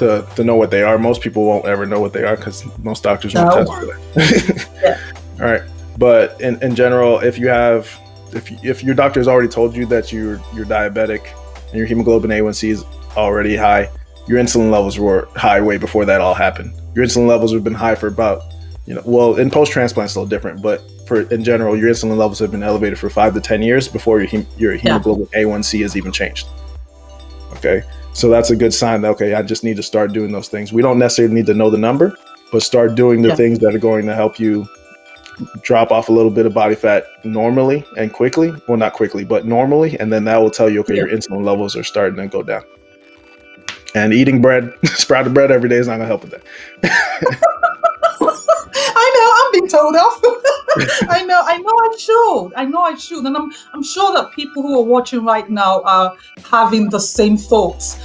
to know what they are. Most people won't ever know what they are because most doctors won't test for that. Yeah. All right, but in general, if your doctor has already told you that you're diabetic and your hemoglobin A1C is already high, your insulin levels were high way before that all happened. Your insulin levels have been high for about, well, in post-transplant it's a little different, but in general, your insulin levels have been elevated for 5 to 10 years before your hemoglobin A1C has even changed. Okay, so that's a good sign that, okay, I just need to start doing those things. We don't necessarily need to know the number, but start doing the things that are going to help you drop off a little bit of body fat normally and quickly. Well, not quickly, but normally. And then that will tell you, okay, your insulin levels are starting to go down. And eating bread, sprouted bread every day is not going to help with that. I know, I'm being told off. I know I should. And I'm sure that people who are watching right now are having the same thoughts.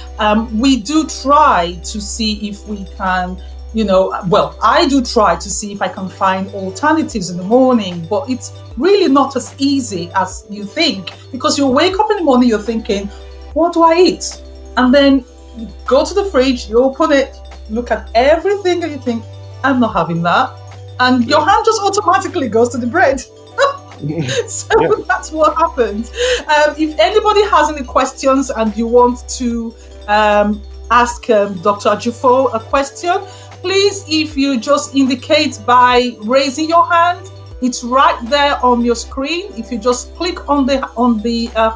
We do try to see if we can, I do try to see if I can find alternatives in the morning, but it's really not as easy as you think, because you wake up in the morning, you're thinking, what do I eat? And then you go to the fridge, you open it, look at everything, and you think, I'm not having that. And your hand just automatically goes to the bread. So that's what happens. If anybody has any questions and you want to ask Dr. Ajufo a question, please, if you just indicate by raising your hand, it's right there on your screen. If you just click on the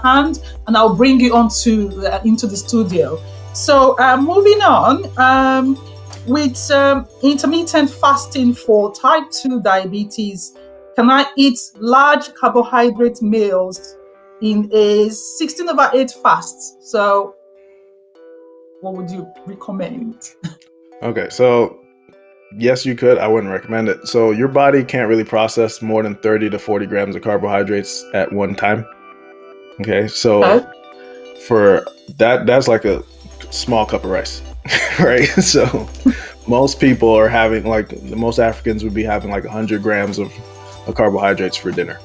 hand, and I'll bring you into the studio. So moving on, with intermittent fasting for type 2 diabetes, can I eat large carbohydrate meals in a 16/8 fast? So what would you recommend? Okay, so yes, you could. I wouldn't recommend it. So your body can't really process more than 30 to 40 grams of carbohydrates at one time. Okay, so for that's like a small cup of rice, right? So most people are having, most Africans would be having 100 grams of carbohydrates for dinner.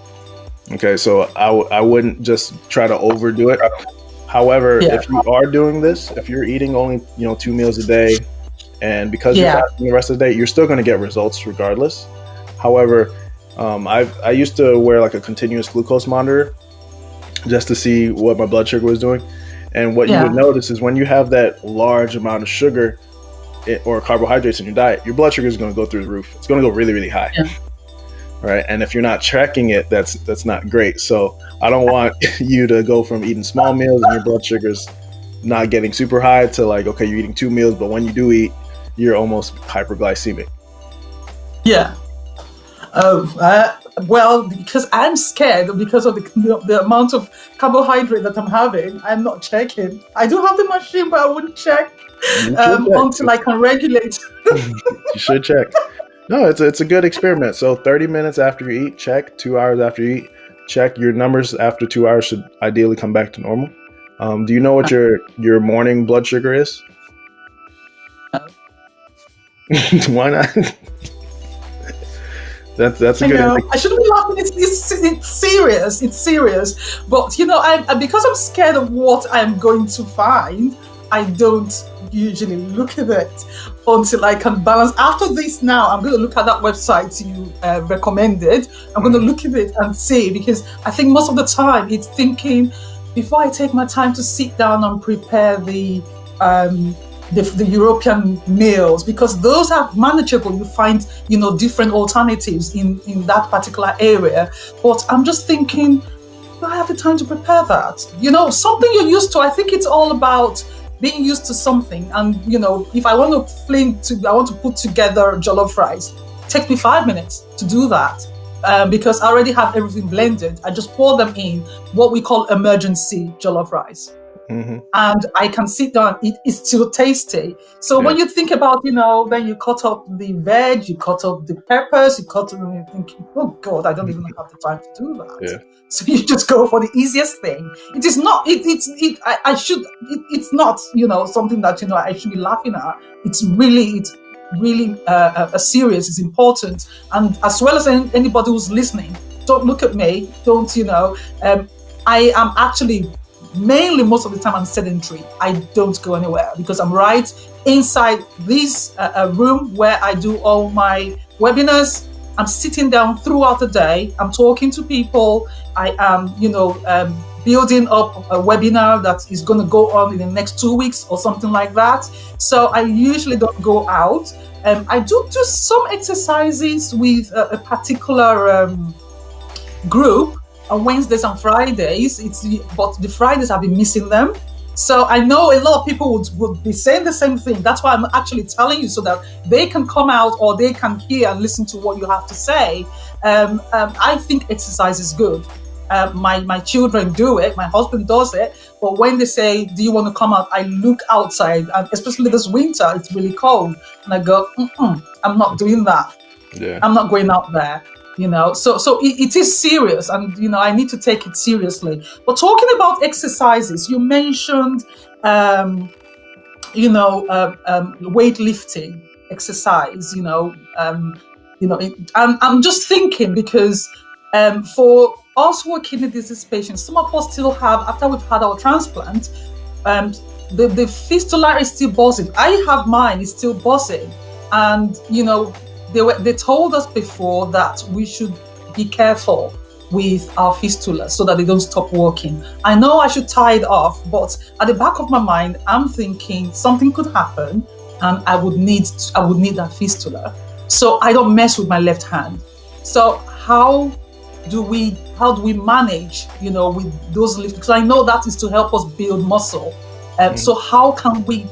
Okay, so I wouldn't just try to overdo it. However, if you are doing this, if you're eating only 2 meals a day, and because you're fasting the rest of the day, you're still going to get results regardless. However, I used to wear a continuous glucose monitor just to see what my blood sugar was doing. And what you would notice is when you have that large amount of sugar or carbohydrates in your diet, your blood sugar is going to go through the roof. It's going to go really, really high. Right. And if you're not tracking it, that's not great. So I don't want you to go from eating small meals and your blood sugar's not getting super high to okay, you're eating 2 meals, but when you do eat, you're almost hyperglycemic. Yeah. Well, because I'm scared because of the amount of carbohydrate that I'm having, I'm not checking. I do have the machine, but I wouldn't check until I can regulate. You should check. No, it's a good experiment. So 30 minutes after you eat, check. 2 hours after you eat, check. Your numbers after 2 hours should ideally come back to normal. Do you know what your morning blood sugar is? Why not? That's a good. I shouldn't be laughing. It's serious. It's serious. But because I'm scared of what I'm going to find, I don't usually look at it until I can balance. After this, now I'm going to look at that website you recommended. I'm going to look at it and see, because I think most of the time it's thinking, before I take my time to sit down and prepare the European meals, because those are manageable. You find, different alternatives in that particular area. But I'm just thinking, do I have the time to prepare that? Something you're used to. I think it's all about being used to something. And, if I want to put together jollof rice, it takes me 5 minutes to do that. Because I already have everything blended. I just pour them in, what we call emergency jollof rice. Mm-hmm. And I can sit down and eat. It's still tasty. So when you think about, then you cut up the veg, you cut up the peppers, you cut up, and you're thinking, oh God, I don't even have the time to do that. Yeah. So you just go for the easiest thing. It is not. It's not. Something that I should be laughing at. It's really a serious. It's important. And as well as anybody who's listening, don't look at me. Don't. I am actually mainly most of the time I'm sedentary. I don't go anywhere because I'm right inside this room where I do all my webinars. I'm sitting down throughout the day. I'm talking to people. I am, building up a webinar that is going to go on in the next 2 weeks or something like that. So I usually don't go out. I do some exercises with a particular group on Wednesdays and Fridays. But the Fridays I've been missing them. So I know a lot of people would be saying the same thing. That's why I'm actually telling you so that they can come out or they can hear and listen to what you have to say. I think exercise is good. My children do it. My husband does it. But when they say, "Do you want to come out?" I look outside, and especially this winter, it's really cold, and I go, "I'm not doing that. Yeah. I'm not going out there." So it is serious, and I need to take it seriously. But talking about exercises, you mentioned weightlifting exercise. I'm just thinking because for us who are kidney disease patients, some of us still have, after we've had our transplant, the fistula is still buzzing. I have mine, it's still buzzing, and they told us before that we should be careful with our fistulas so that they don't stop working. I know I should tie it off, but at the back of my mind, I'm thinking something could happen and I would need that fistula. So I don't mess with my left hand. So how do we manage, with those lifts? Because I know that is to help us build muscle. So how can we,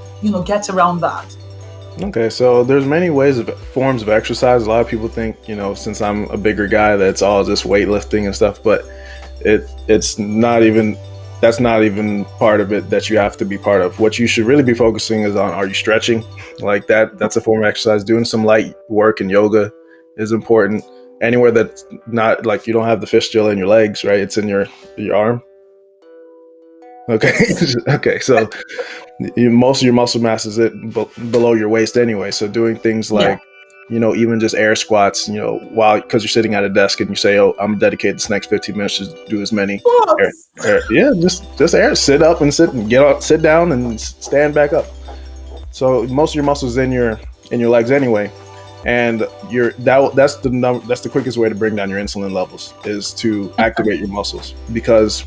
get around that? Okay, so there's many forms of exercise. A lot of people think, since I'm a bigger guy, that it's all just weightlifting and stuff, but that's not even part of it that you have to be part of. What you should really be focusing is on, are you stretching? Like that's a form of exercise. Doing some light work and yoga is important. Anywhere that's not like you don't have the fistula in your legs, right? It's in your arm. Okay. Okay. So most of your muscle mass is below your waist anyway. So doing things like, even just air squats, because you're sitting at a desk and you say, "Oh, I'm dedicated this next 15 minutes to do as many." Sit up and sit down and stand back up. So most of your muscles in your legs anyway. And that's the quickest way to bring down your insulin levels is to activate your muscles, because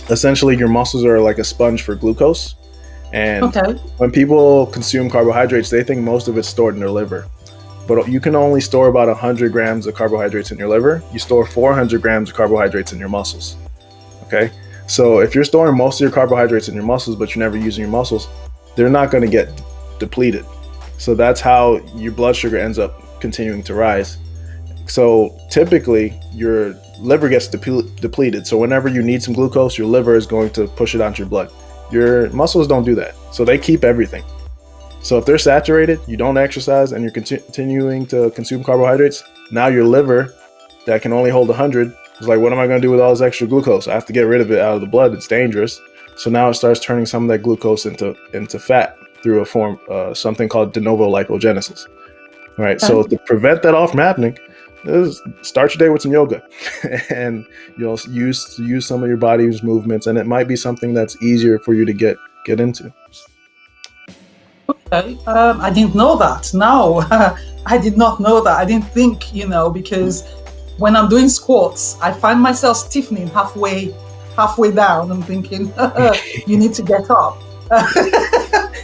essentially your muscles are like a sponge for glucose. And when people consume carbohydrates, they think most of it's stored in their liver. But you can only store about 100 grams of carbohydrates in your liver. You store 400 grams of carbohydrates in your muscles. Okay? So if you're storing most of your carbohydrates in your muscles, but you're never using your muscles, they're not going to get depleted. So that's how your blood sugar ends up continuing to rise. So typically your liver gets depleted. So whenever you need some glucose, your liver is going to push it onto your blood. Your muscles don't do that. So they keep everything. So if they're saturated, you don't exercise, and you're continuing to consume carbohydrates, now your liver that can only hold 100 is like, what am I going to do with all this extra glucose? I have to get rid of it out of the blood. It's dangerous. So now it starts turning some of that glucose into fat through a form, something called de novo lipogenesis. All right. So to prevent that all from happening, start your day with some yoga, and use some of your body's movements, and it might be something that's easier for you to get into. Okay, I didn't know that. No, I did not know that. I didn't think, because when I'm doing squats, I find myself stiffening halfway down. I'm thinking, you need to get up.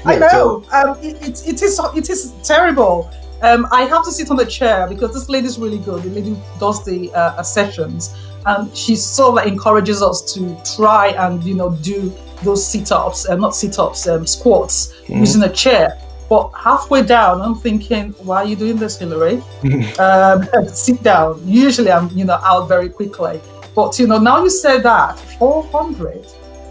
I know. It is terrible. I have to sit on the chair because this lady's really good. The lady does the sessions, and she sort of encourages us to try and do those sit-ups, not sit-ups, squats using a chair. But halfway down, I'm thinking, why are you doing this, Hillary? Sit down. Usually, I'm out very quickly. But now you said that 400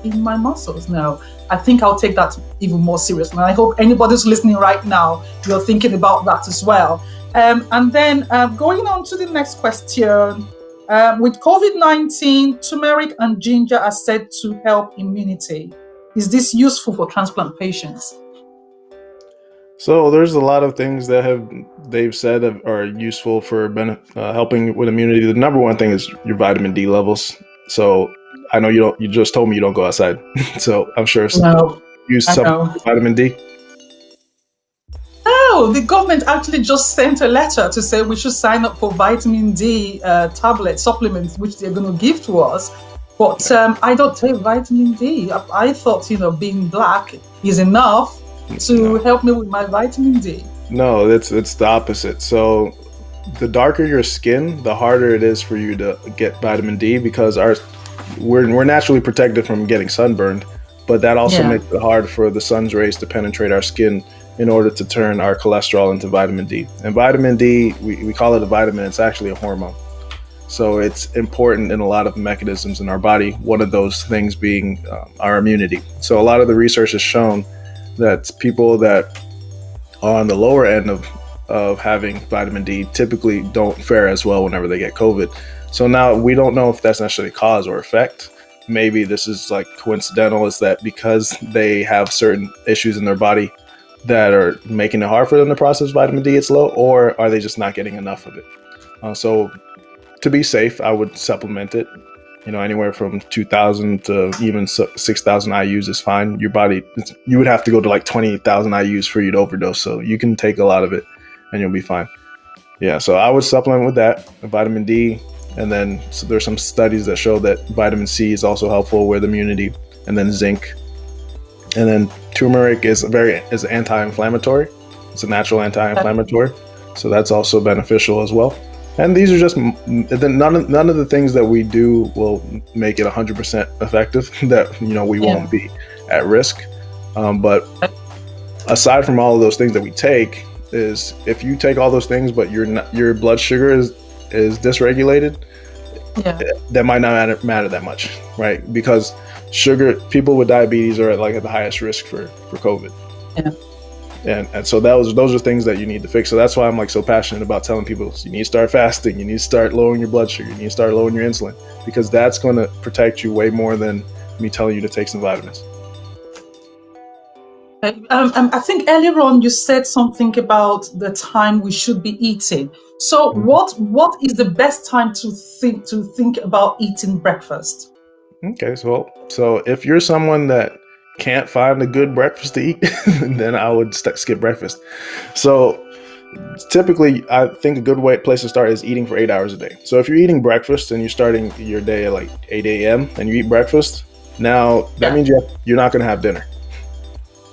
in my muscles now. I think I'll take that even more seriously. And I hope anybody who's listening right now, you're thinking about that as well. And then going on to the next question, with COVID-19, turmeric and ginger are said to help immunity. Is this useful for transplant patients? So there's a lot of things that they've said are useful for helping with immunity. The number one thing is your vitamin D levels. So I know you don't. You just told me you don't go outside, so I'm sure No, use I some know. vitamin D. No, the government actually just sent a letter to say we should sign up for vitamin D tablet supplements, which they're going to give to us. But Yeah. I don't take vitamin D. I thought, being black is enough to No, help me with my vitamin D. no, it's the opposite. So the darker your skin, the harder it is for you to get vitamin D because we're naturally protected from getting sunburned, but that also Yeah. makes it hard for the sun's rays to penetrate our skin in order to turn our cholesterol into vitamin D. And vitamin D, we call it a vitamin, it's actually a hormone. So it's important in a lot of mechanisms in our body, one of those things being our immunity. So a lot of the research has shown that people that are on the lower end of having vitamin D typically don't fare as well whenever they get COVID. So now we don't know if that's necessarily cause or effect. Maybe this is like coincidental, is that because they have certain issues in their body that are making it hard for them to process vitamin D, it's low, or are they just not getting enough of it? So to be safe, I would supplement it. Anywhere from 2,000 to even 6,000 IU's is fine. Your body, you would have to go to like 20,000 IU's for you to overdose. So you can take a lot of it and you'll be fine. Yeah, so I would supplement with that, vitamin D. And then so there's some studies that show that vitamin C is also helpful with immunity, and then zinc. And then turmeric is anti-inflammatory. It's a natural anti-inflammatory. So that's also beneficial as well. And these are just none of the things that we do will make it 100% effective. That we won't be at risk. But aside from all of those things that we take, is if you take all those things, but your blood sugar is dysregulated, that might not matter that much, right? Because people with diabetes are at the highest risk for COVID. Yeah. And so those are things that you need to fix. So that's why I'm so passionate about telling people you need to start fasting, you need to start lowering your blood sugar, you need to start lowering your insulin, because that's going to protect you way more than me telling you to take some vitamins. I think earlier on you said something about the time we should be eating. So what is the best time to think about eating breakfast? Okay, so if you're someone that can't find a good breakfast to eat, then I would skip breakfast. So typically, I think a good place to start is eating for 8 hours a day. So if you're eating breakfast and you're starting your day at 8 a.m. and you eat breakfast, now that means you're not going to have dinner.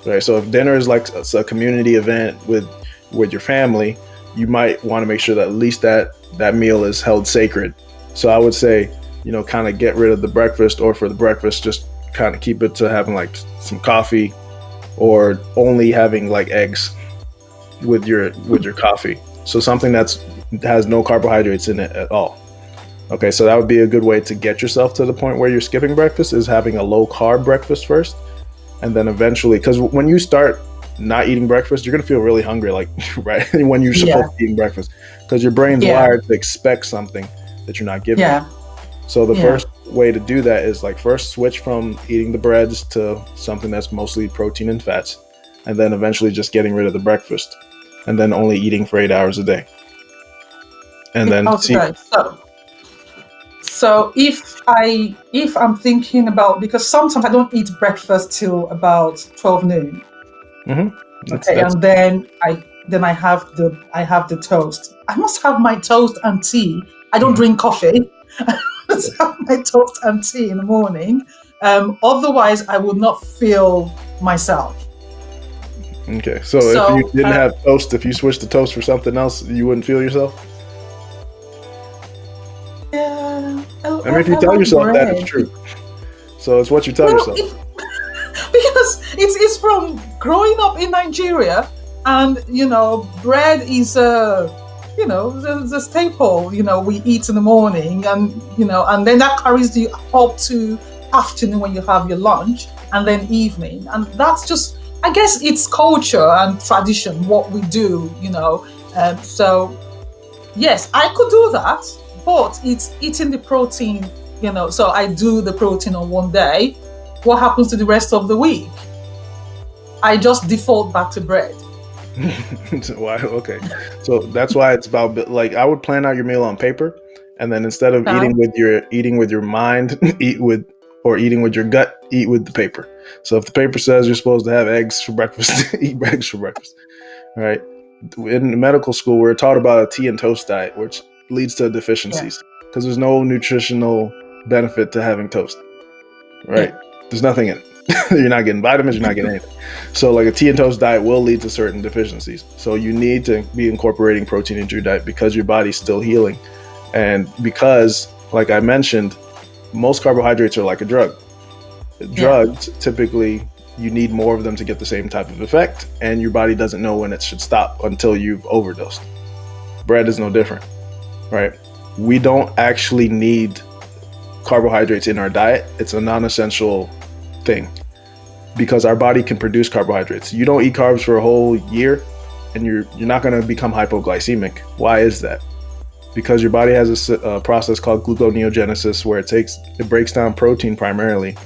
Right. So if dinner is a community event with your family, you might want to make sure that at least that meal is held sacred. So I would say, kind of get rid of the breakfast, or for the breakfast, just kind of keep it to having some coffee, or only having eggs with your coffee. So something has no carbohydrates in it at all. Okay, so that would be a good way to get yourself to the point where you're skipping breakfast, is having a low carb breakfast first. And then eventually, because when you start not eating breakfast, you're going to feel really hungry, right when you're supposed to be eating breakfast, because your brain's wired to expect something that you're not giving. Yeah. So the first way to do that is first switch from eating the breads to something that's mostly protein and fats, and then eventually just getting rid of the breakfast, and then only eating for 8 hours a day. And then So if I'm thinking about, because sometimes I don't eat breakfast till about 12 noon. Mm-hmm. And then I have the toast. I must have my toast and tea. I don't drink coffee. I must have my toast and tea in the morning. Otherwise, I would not feel myself. Okay, so if you didn't have toast, if you switched to toast for something else, you wouldn't feel yourself? Yeah. I mean, if you tell yourself that, it's true. So it's what you tell yourself. Because it's from growing up in Nigeria, and bread is the staple. We eat in the morning, and and then that carries you up to afternoon when you have your lunch, and then evening, and that's just, I guess, it's culture and tradition, what we do. So yes, I could do that. But it's eating the protein, so I do the protein on one day. What happens to the rest of the week? I just default back to bread. Why? Okay. So that's why it's about, I would plan out your meal on paper, and then instead of eating with your mind, eat with or eating with your gut, eat with the paper. So if the paper says you're supposed to have eggs for breakfast, eat eggs for breakfast. All right. In medical school, we're taught about a tea and toast diet, which leads to deficiencies because there's no nutritional benefit to having toast. Right? There's nothing in it. You're not getting vitamins, you're not getting anything. So like a tea and toast diet will lead to certain deficiencies. So you need to be incorporating protein into your diet because your body's still healing. And because, like I mentioned, most carbohydrates are like a drug. Drugs, typically, you need more of them to get the same type of effect, and your body doesn't know when it should stop until you've overdosed. Bread is no different, right? We don't actually need carbohydrates in our diet. It's a non-essential thing because our body can produce carbohydrates. You don't eat carbs for a whole year and you're not going to become hypoglycemic. Why is that? Because your body has a process called gluconeogenesis where it breaks down protein primarily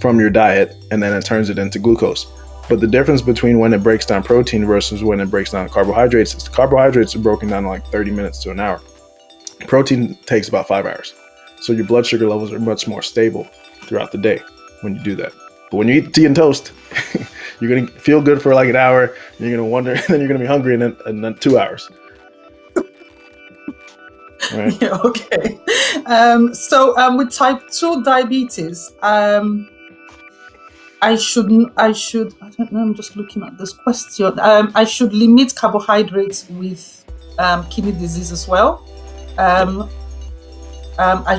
from your diet and then it turns it into glucose. But the difference between when it breaks down protein versus when it breaks down carbohydrates is the carbohydrates are broken down in like 30 minutes to an hour. Protein takes about 5 hours. So your blood sugar levels are much more stable throughout the day when you do that. But when you eat tea and toast, you're going to feel good for like an hour. You're going to wonder, and then you're going to be hungry in then 2 hours. Right. Yeah, okay. So with type 2 diabetes, I don't know, I'm just looking at this question. I should limit carbohydrates with kidney disease as well.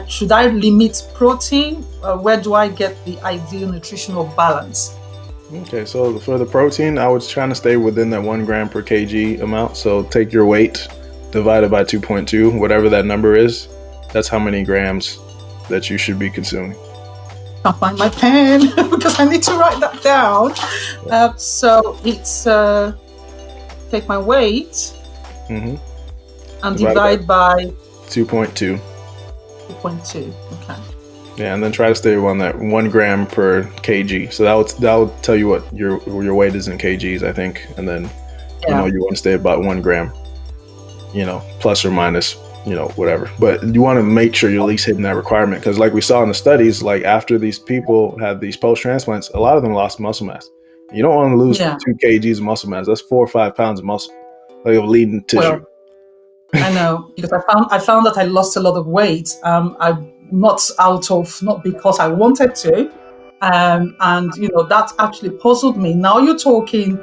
Should I limit protein? Where do I get the ideal nutritional balance? Okay, so for the protein, I was trying to stay within that 1 gram per kg amount. So take your weight divided by 2.2, whatever that number is. That's how many grams that you should be consuming. Can't find my pen because I need to write that down. So it's take my weight and divide by 2.2. 2.2. Okay. Yeah, and then try to stay on that 1 gram per kg. So that'll tell you what your weight is in kgs, I think. And then you want to stay about 1 gram, plus or minus, whatever. But you want to make sure you're at least hitting that requirement because, like we saw in the studies, like after these people had these post transplants, a lot of them lost muscle mass. You don't want to lose 2 kgs of muscle mass. That's 4 or 5 pounds of muscle, like of leading tissue. Well, I know because I found that I lost a lot of weight. I'm not because I wanted to, and that actually puzzled me. Now you're talking,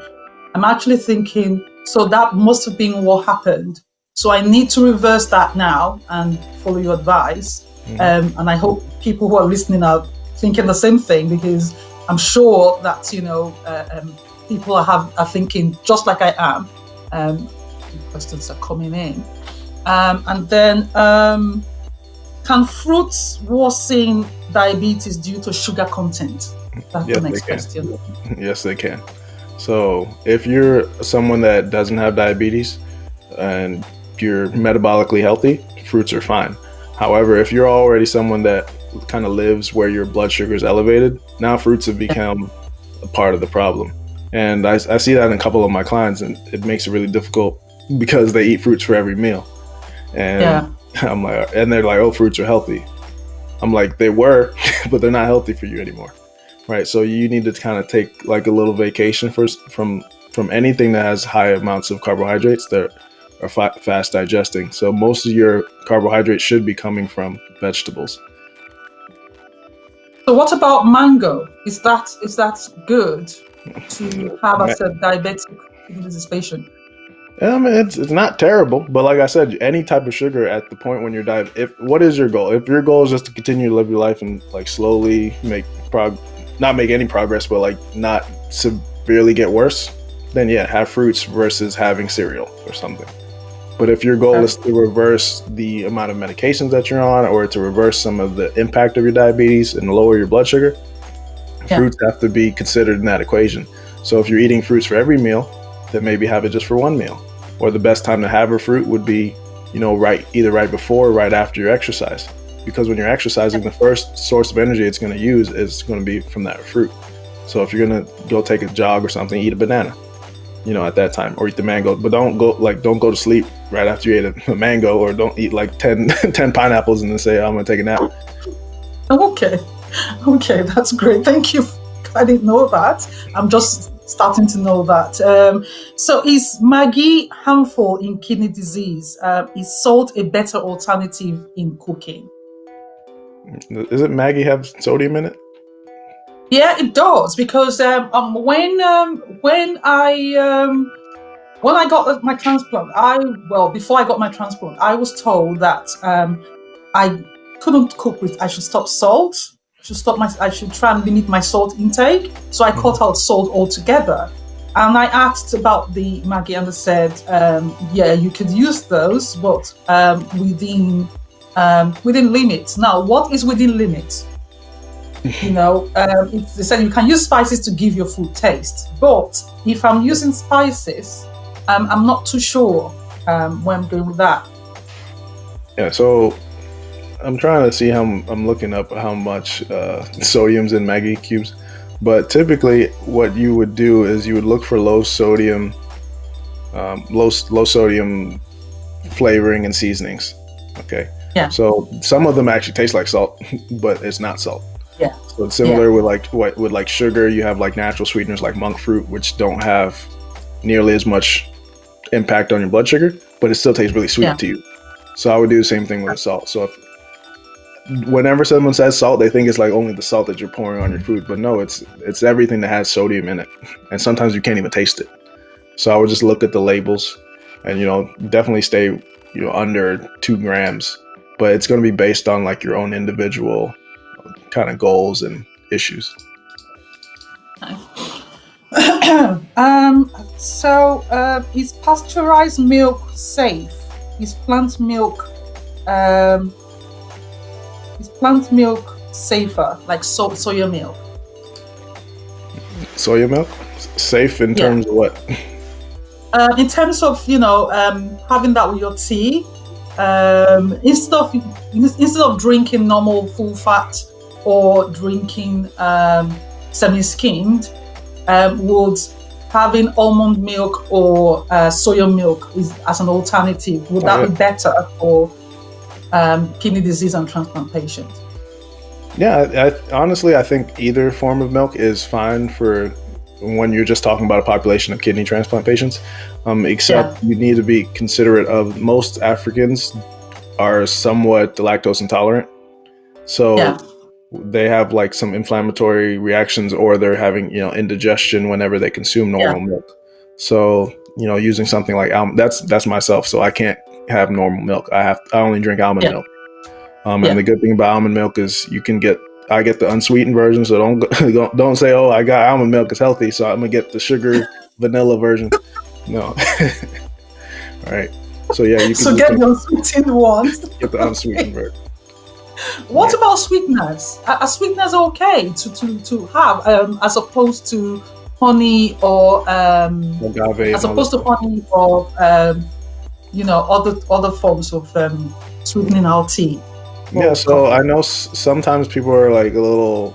I'm actually thinking. So that must have been what happened. So I need to reverse that now and follow your advice. And I hope people who are listening are thinking the same thing because I'm sure that people are thinking just like I am. Questions are coming in. And then, can fruits worsen diabetes due to sugar content? That's the next question. Yes, they can. So if you're someone that doesn't have diabetes and you're metabolically healthy, fruits are fine. However, if you're already someone that kind of lives where your blood sugar is elevated, now fruits have become a part of the problem. And I see that in a couple of my clients, and it makes it really difficult because they eat fruits for every meal. And I'm like, and they're like, oh, fruits are healthy. I'm like, they were, but they're not healthy for you anymore. Right. So you need to kind of take like a little vacation first from anything that has high amounts of carbohydrates that are fast digesting. So most of your carbohydrates should be coming from vegetables. So what about mango? Is that good to have as a diabetic disease patient? I mean, it's not terrible, but like I said, any type of sugar at the point when you're what is your goal? If your goal is just to continue to live your life and like slowly not make any progress, but like not severely get worse, then have fruits versus having cereal or something. But if your goal is to reverse the amount of medications that you're on or to reverse some of the impact of your diabetes and lower your blood sugar, fruits have to be considered in that equation. So if you're eating fruits for every meal, then maybe have it just for one meal. Or the best time to have a fruit would be, either right before or right after your exercise. Because when you're exercising, the first source of energy it's going to use is going to be from that fruit. So if you're going to go take a jog or something, eat a banana, at that time, or eat the mango. But don't go to sleep right after you ate a mango, or don't eat like 10 pineapples and then say, I'm going to take a nap. Okay. Okay, that's great. Thank you. I didn't know that. I'm just starting to know that. So, is Maggi harmful in kidney disease? Is salt a better alternative in cooking? Isn't Maggie have sodium in it? Yeah, it does because when I got my transplant, before I got my transplant, I was told that I couldn't cook with. I should stop salt. I should try and limit my salt intake. So I cut out salt altogether. And I asked about the Maggi, and they said, yeah, you could use those, but within limits. Now, what is within limits? They said you can use spices to give your food taste, but if I'm using spices, I'm not too sure where I'm going with that. Yeah, so I'm trying to see how I'm looking up how much sodium's in Maggi cubes, but typically what you would do is you would look for low sodium flavoring and seasonings. Okay. Yeah. So some of them actually taste like salt, but it's not salt. Yeah. So it's similar with like sugar. You have like natural sweeteners like monk fruit, which don't have nearly as much impact on your blood sugar, but it still tastes really sweet to you. So I would do the same thing with the salt. So whenever someone says salt, they think it's like only the salt that you're pouring on your food, but no, it's everything that has sodium in it, and sometimes you can't even taste it. So I would just look at the labels, and definitely stay under 2 grams, but it's going to be based on like your own individual kind of goals and issues. Is pasteurized milk safe? Is plant milk safer, like soya milk? Soya milk safe in terms of what? In terms of having that with your tea, instead of drinking normal full fat or drinking semi-skimmed, would having almond milk or soya milk as an alternative, would that be better for kidney disease and transplant patients? Yeah, honestly, I think either form of milk is fine for when you're just talking about a population of kidney transplant patients, except you need to be considerate of most Africans are somewhat lactose intolerant. So they have like some inflammatory reactions, or they're having, indigestion whenever they consume normal milk. So, using something like almond, that's myself. So I can't have normal milk. I only drink almond milk. And the good thing about almond milk is I get the unsweetened version. So don't say, oh, I got almond milk, it's healthy, so I'm gonna get the sugar vanilla version. No. All right. So yeah, you can get the unsweetened ones. Get the unsweetened version. What about sweeteners? Are sweeteners okay to have as opposed to honey or agave, as opposed to honey or other forms of sweetening our tea? Yeah, so I know sometimes people are like a little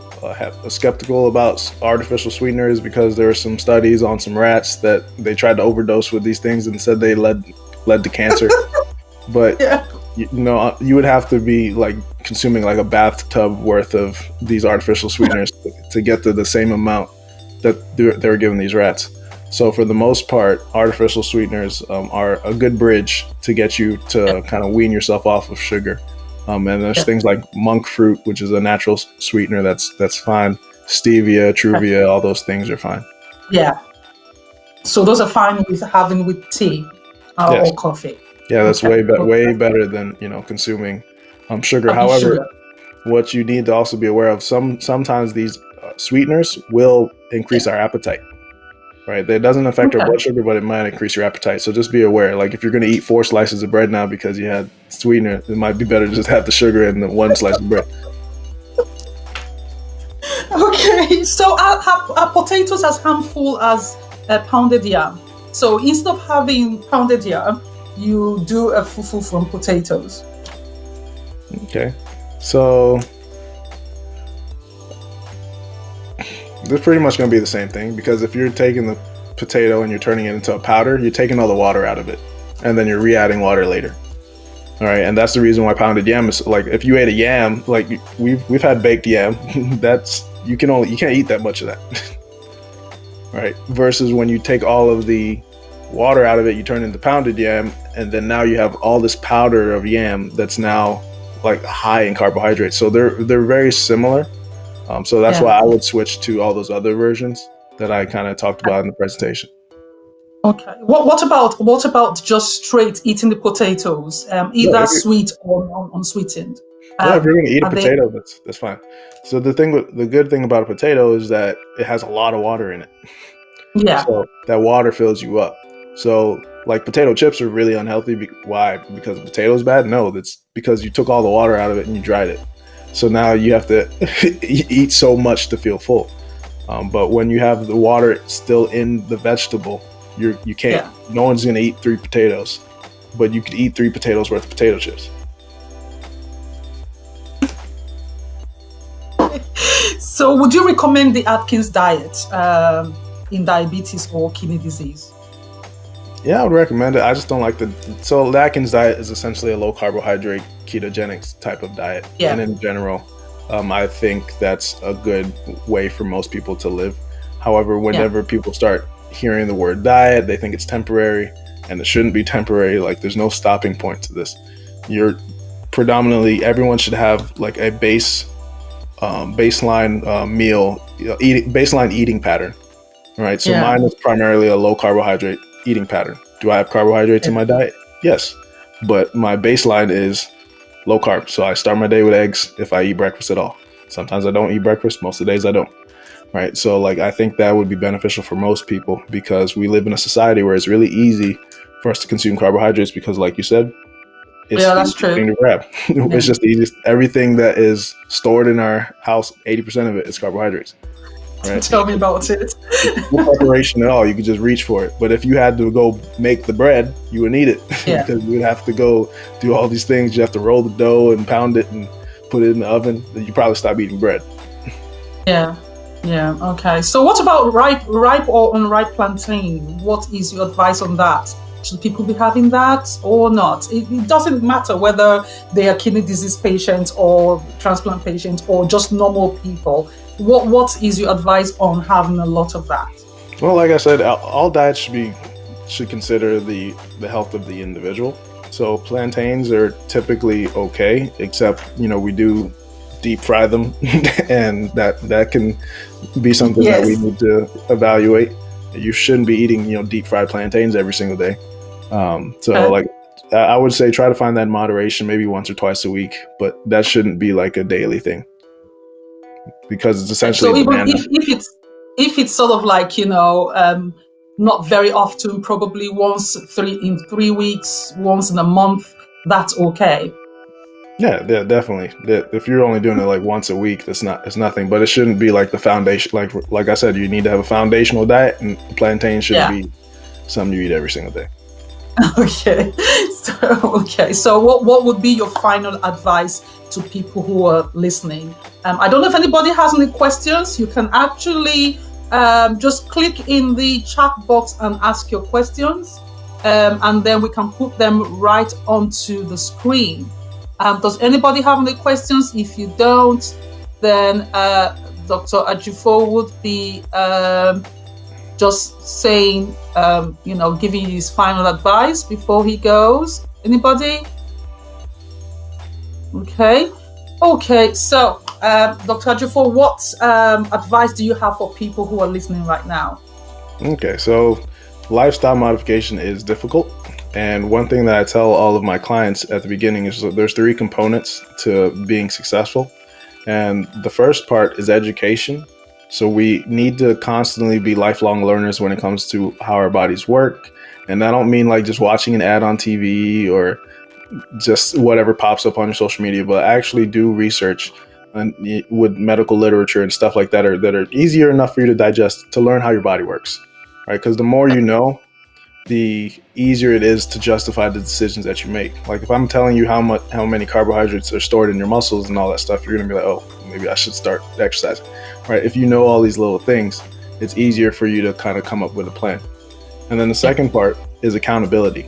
skeptical about artificial sweeteners because there are some studies on some rats that they tried to overdose with these things and said they led to cancer. But you would have to be like consuming like a bathtub worth of these artificial sweeteners to get to the same amount that they were giving these rats. So for the most part, artificial sweeteners are a good bridge to get you to kind of wean yourself off of sugar. And there's things like monk fruit, which is a natural sweetener that's fine. Stevia, Truvia, all those things are fine. Yeah. So those are fine with having with tea or coffee. Yeah, that's way better than consuming sugar. However, what you need to also be aware of, sometimes these sweeteners will increase our appetite. Right, that doesn't affect our blood sugar, but it might increase your appetite. So just be aware. Like if you're going to eat 4 slices of bread now because you had sweetener, it might be better to just have the sugar in the 1 slice of bread. Okay, so are potatoes as harmful as pounded yam? So instead of having pounded yam, you do a fufu from potatoes. Okay, so they're pretty much going to be the same thing, because if you're taking the potato and you're turning it into a powder, you're taking all the water out of it, and then you're re-adding water later. All right, and that's the reason why pounded yam is like if you ate a yam, like we've had baked yam, that's you can't eat that much of that. Right? Versus when you take all of the water out of it, you turn it into pounded yam, and then now you have all this powder of yam that's now like high in carbohydrates. So they're very similar. So that's why I would switch to all those other versions that I kind of talked about in the presentation. Okay. What about just straight eating the potatoes, either sweet or unsweetened? Yeah, if you're gonna eat a Are they? potato, that's fine. So the good thing about a potato is that it has a lot of water in it. Yeah. So that water fills you up. So like potato chips are really unhealthy. Why? Because the potato is bad? No, that's because you took all the water out of it and you dried it. So now you have to eat so much to feel full. But when you have the water still in the vegetable, you can't. Yeah. No one's gonna eat 3 potatoes, but you could eat 3 potatoes worth of potato chips. So, would you recommend the Atkins diet in diabetes or kidney disease? Yeah, I would recommend it. I just don't like so the Atkins diet is essentially a low carbohydrate ketogenic type of diet. Yeah. And in general, I think that's a good way for most people to live. However, whenever people start hearing the word diet, they think it's temporary, and it shouldn't be temporary. Like there's no stopping point to this. You're predominantly, everyone should have like a baseline meal, baseline eating pattern. All right. So mine is primarily a low carbohydrate eating pattern. Do I have carbohydrates in my diet? Yes. But my baseline is low carb. So I start my day with eggs if I eat breakfast at all. Sometimes I don't eat breakfast. Most of the days I don't. Right. So like I think that would be beneficial for most people because we live in a society where it's really easy for us to consume carbohydrates because like you said, it's that's true. To grab. It's just the easiest. Everything that is stored in our house, 80% of it is carbohydrates. Right? Tell me about it. No preparation at all. You could just reach for it. But if you had to go make the bread, you would need it because you would have to go do all these things. You have to roll the dough and pound it and put it in the oven. Then you probably stop eating bread. Yeah. Okay. So what about ripe or unripe plantain? What is your advice on that? Should people be having that or not? It doesn't matter whether they are kidney disease patients or transplant patients or just normal people. What is your advice on having a lot of that? Well, like I said, all diets should consider the health of the individual. So plantains are typically okay, except we do deep fry them, and that can be something that we need to evaluate. You shouldn't be eating deep fried plantains every single day. Like I would say try to find that in moderation, maybe once or twice a week, but that shouldn't be like a daily thing because it's essentially. So even if it's sort of like not very often, probably once in 3 weeks, once in a month, that's okay. Yeah, definitely. If you're only doing it like once a week, it's nothing. But it shouldn't be like the foundation. Like I said, you need to have a foundational diet, and plantain shouldn't be something you eat every single day. Okay. So what would be your final advice to people who are listening? I don't know if anybody has any questions. You can actually just click in the chat box and ask your questions, and then we can put them right onto the screen. Does anybody have any questions? If you don't, then Dr. Ajifo would be just saying, giving you his final advice before he goes. Anybody? Okay. So, Dr. Ajifo, what advice do you have for people who are listening right now? Okay, so lifestyle modification is difficult. And one thing that I tell all of my clients at the beginning is that there's 3 components to being successful. And the first part is education. So we need to constantly be lifelong learners when it comes to how our bodies work. And I don't mean like just watching an ad on TV or just whatever pops up on your social media, but actually do research and with medical literature and stuff like that are easier enough for you to digest, to learn how your body works, right? Because the more you know, the easier it is to justify the decisions that you make. Like if I'm telling you how many carbohydrates are stored in your muscles and all that stuff, you're gonna be like, oh, maybe I should start exercising, right? If you know all these little things, it's easier for you to kind of come up with a plan. And then the second part is accountability.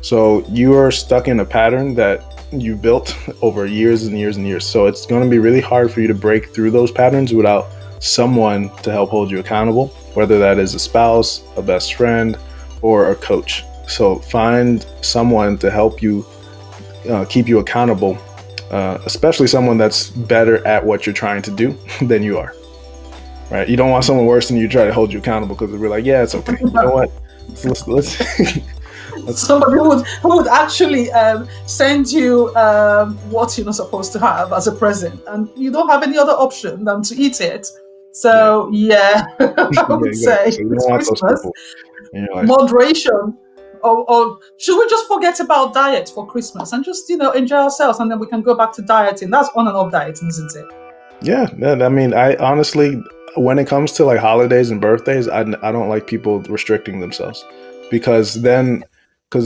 So you are stuck in a pattern that you built over years and years and years. So it's going to be really hard for you to break through those patterns without someone to help hold you accountable, whether that is a spouse, a best friend, or a coach. So find someone to help you keep you accountable, especially someone that's better at what you're trying to do than you are. Right? You don't want someone worse than you try to hold you accountable because they're like, yeah, it's okay. You know what? Let's Somebody who would actually send you what you're not supposed to have as a present, and you don't have any other option than to eat it. So yeah, I would exactly. say So you don't it's want those Christmas. people in your life. Moderation. Or should we just forget about diet for Christmas and just enjoy ourselves, and then we can go back to dieting? That's on and off dieting, isn't it? Yeah, I mean, I honestly, when it comes to like holidays and birthdays, I don't like people restricting themselves because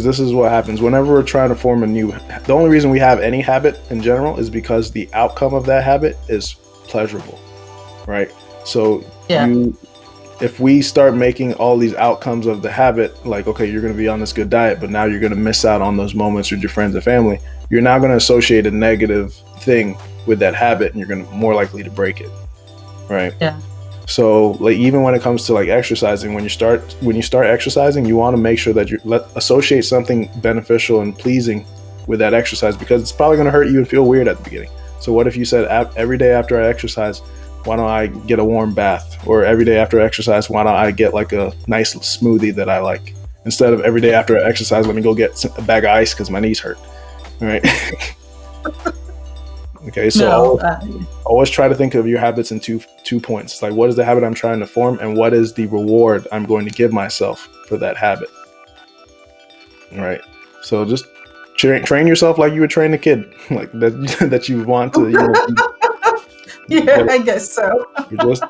this is what happens whenever we're trying to form the only reason we have any habit in general is because the outcome of that habit is pleasurable, right? So Yeah. if we start making all these outcomes of the habit, like, okay, you're going to be on this good diet, but now you're going to miss out on those moments with your friends and family, you're now going to associate a negative thing with that habit and you're going to more likely to break it. Right. Yeah. So like, even when it comes to like exercising, when you start exercising, you want to make sure that you associate something beneficial and pleasing with that exercise, because it's probably going to hurt you and feel weird at the beginning. So what if you said, every day after I exercise, why don't I get a warm bath? Or every day after exercise, why don't I get like a nice smoothie that I like? Instead of every day after I exercise, let me go get a bag of ice because my knees hurt. All right. Okay, so always try to think of your habits in two points. It's like, what is the habit I'm trying to form, and what is the reward I'm going to give myself for that habit? All right. So just train yourself like you would train a kid, like that you want to. Yeah, I guess so. You're just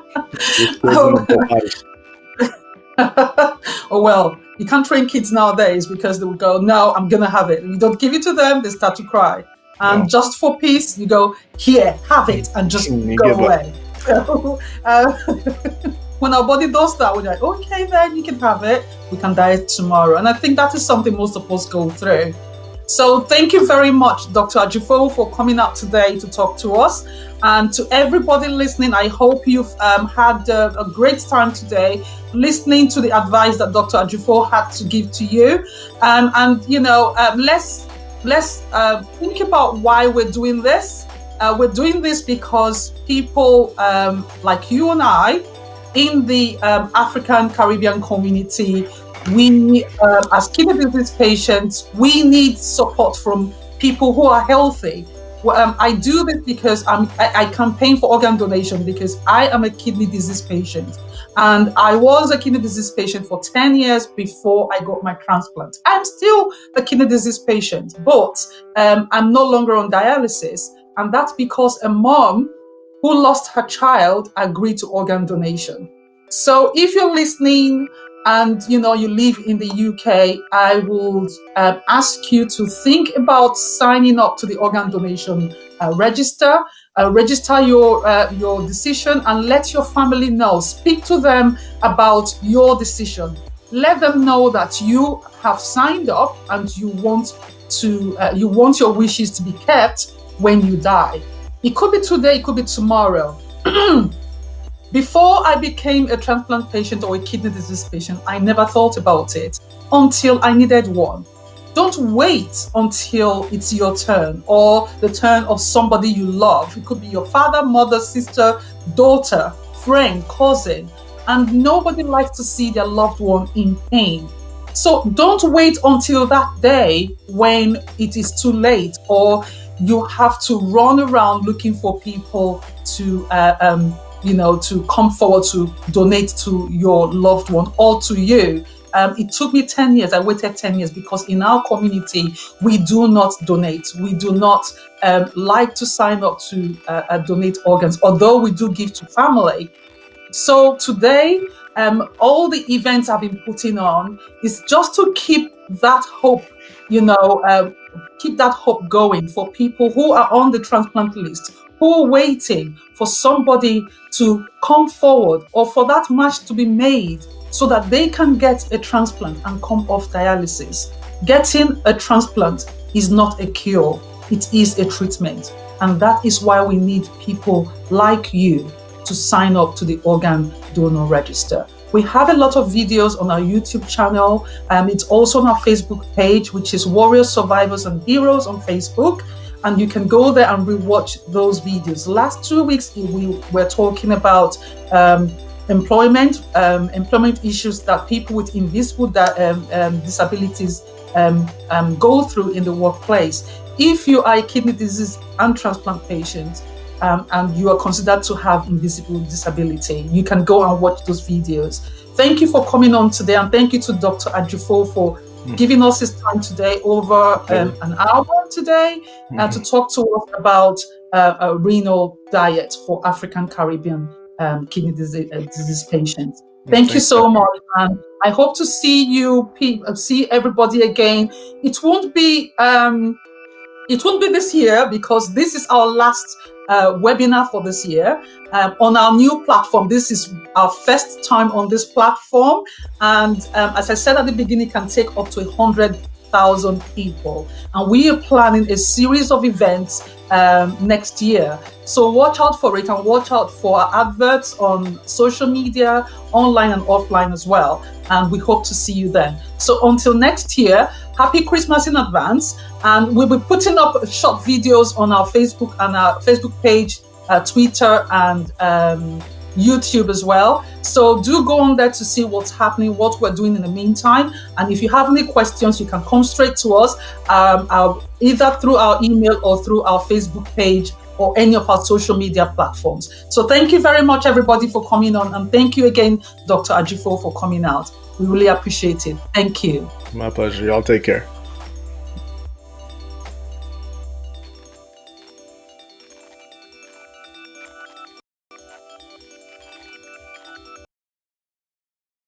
oh well, you can't train kids nowadays because they will go, no, I'm gonna have it. You don't give it to them, they start to cry. And just for peace, you go, here, have it, and just go away. So, when our body does that, we're like, okay, then you can have it. We can diet tomorrow. And I think that is something most of us go through. So thank you very much, Dr. Ajifo, for coming out today to talk to us. And to everybody listening, I hope you've had a great time today listening to the advice that Dr. Ajifo had to give to you. Let's think about why we're doing this. We're doing this because people like you and I in the African Caribbean community, we as kidney disease patients, we need support from people who are healthy. I do this because I campaign for organ donation because I am a kidney disease patient. And I was a kidney disease patient for 10 years before I got my transplant. I'm still a kidney disease patient, but I'm no longer on dialysis. And that's because a mom who lost her child agreed to organ donation. So if you're listening and you live in the UK, I would ask you to think about signing up to the organ donation register. Register your decision and let your family know. Speak to them about your decision. Let them know that you have signed up and you want your wishes to be kept when you die. It could be today, it could be tomorrow. Before I became a transplant patient or a kidney disease patient, I never thought about it until I needed one. Don't wait until it's your turn or the turn of somebody you love. It could be your father, mother, sister, daughter, friend, cousin, and nobody likes to see their loved one in pain. So don't wait until that day when it is too late or you have to run around looking for people to come forward to donate to your loved one or to you. It took me 10 years. I waited 10 years because in our community, we do not donate. We do not like to sign up to donate organs, although we do give to family. So today, all the events I've been putting on is just to keep that hope, keep that hope going for people who are on the transplant list, who are waiting for somebody to come forward or for that match to be made so that they can get a transplant and come off dialysis. Getting a transplant is not a cure, it is a treatment. And that is why we need people like you to sign up to the organ donor register. We have a lot of videos on our YouTube channel. It's also on our Facebook page, which is Warriors, Survivors and Heroes on Facebook. And you can go there and rewatch those videos. Last 2 weeks, we were talking about employment issues that people with invisible disabilities go through in the workplace. If you are a kidney disease and transplant patient, and you are considered to have invisible disability, you can go and watch those videos. Thank you for coming on today, and thank you to Dr. Ajifo for giving us his time today, over an hour today, to talk to us about a renal diet for African Caribbean kidney disease patients. Thank you so much, and I hope to see everybody again. It won't be this year, because this is our last webinar for this year on our new platform. This is our first time on this platform, and as I said at the beginning, it can take up to 100,000 people, and we are planning a series of events next year. So watch out for it, and watch out for our adverts on social media, online and offline as well. And we hope to see you then. So until next year, happy Christmas in advance. And we'll be putting up short videos on our Facebook and our Facebook page, Twitter and YouTube as well. So do go on there to see what's happening, what we're doing in the meantime. And if you have any questions, you can come straight to us, either through our email or through our Facebook page or any of our social media platforms. So thank you very much, everybody, for coming on. And thank you again, Dr. Ajifo, for coming out. We really appreciate it. Thank you. My pleasure. Y'all take care.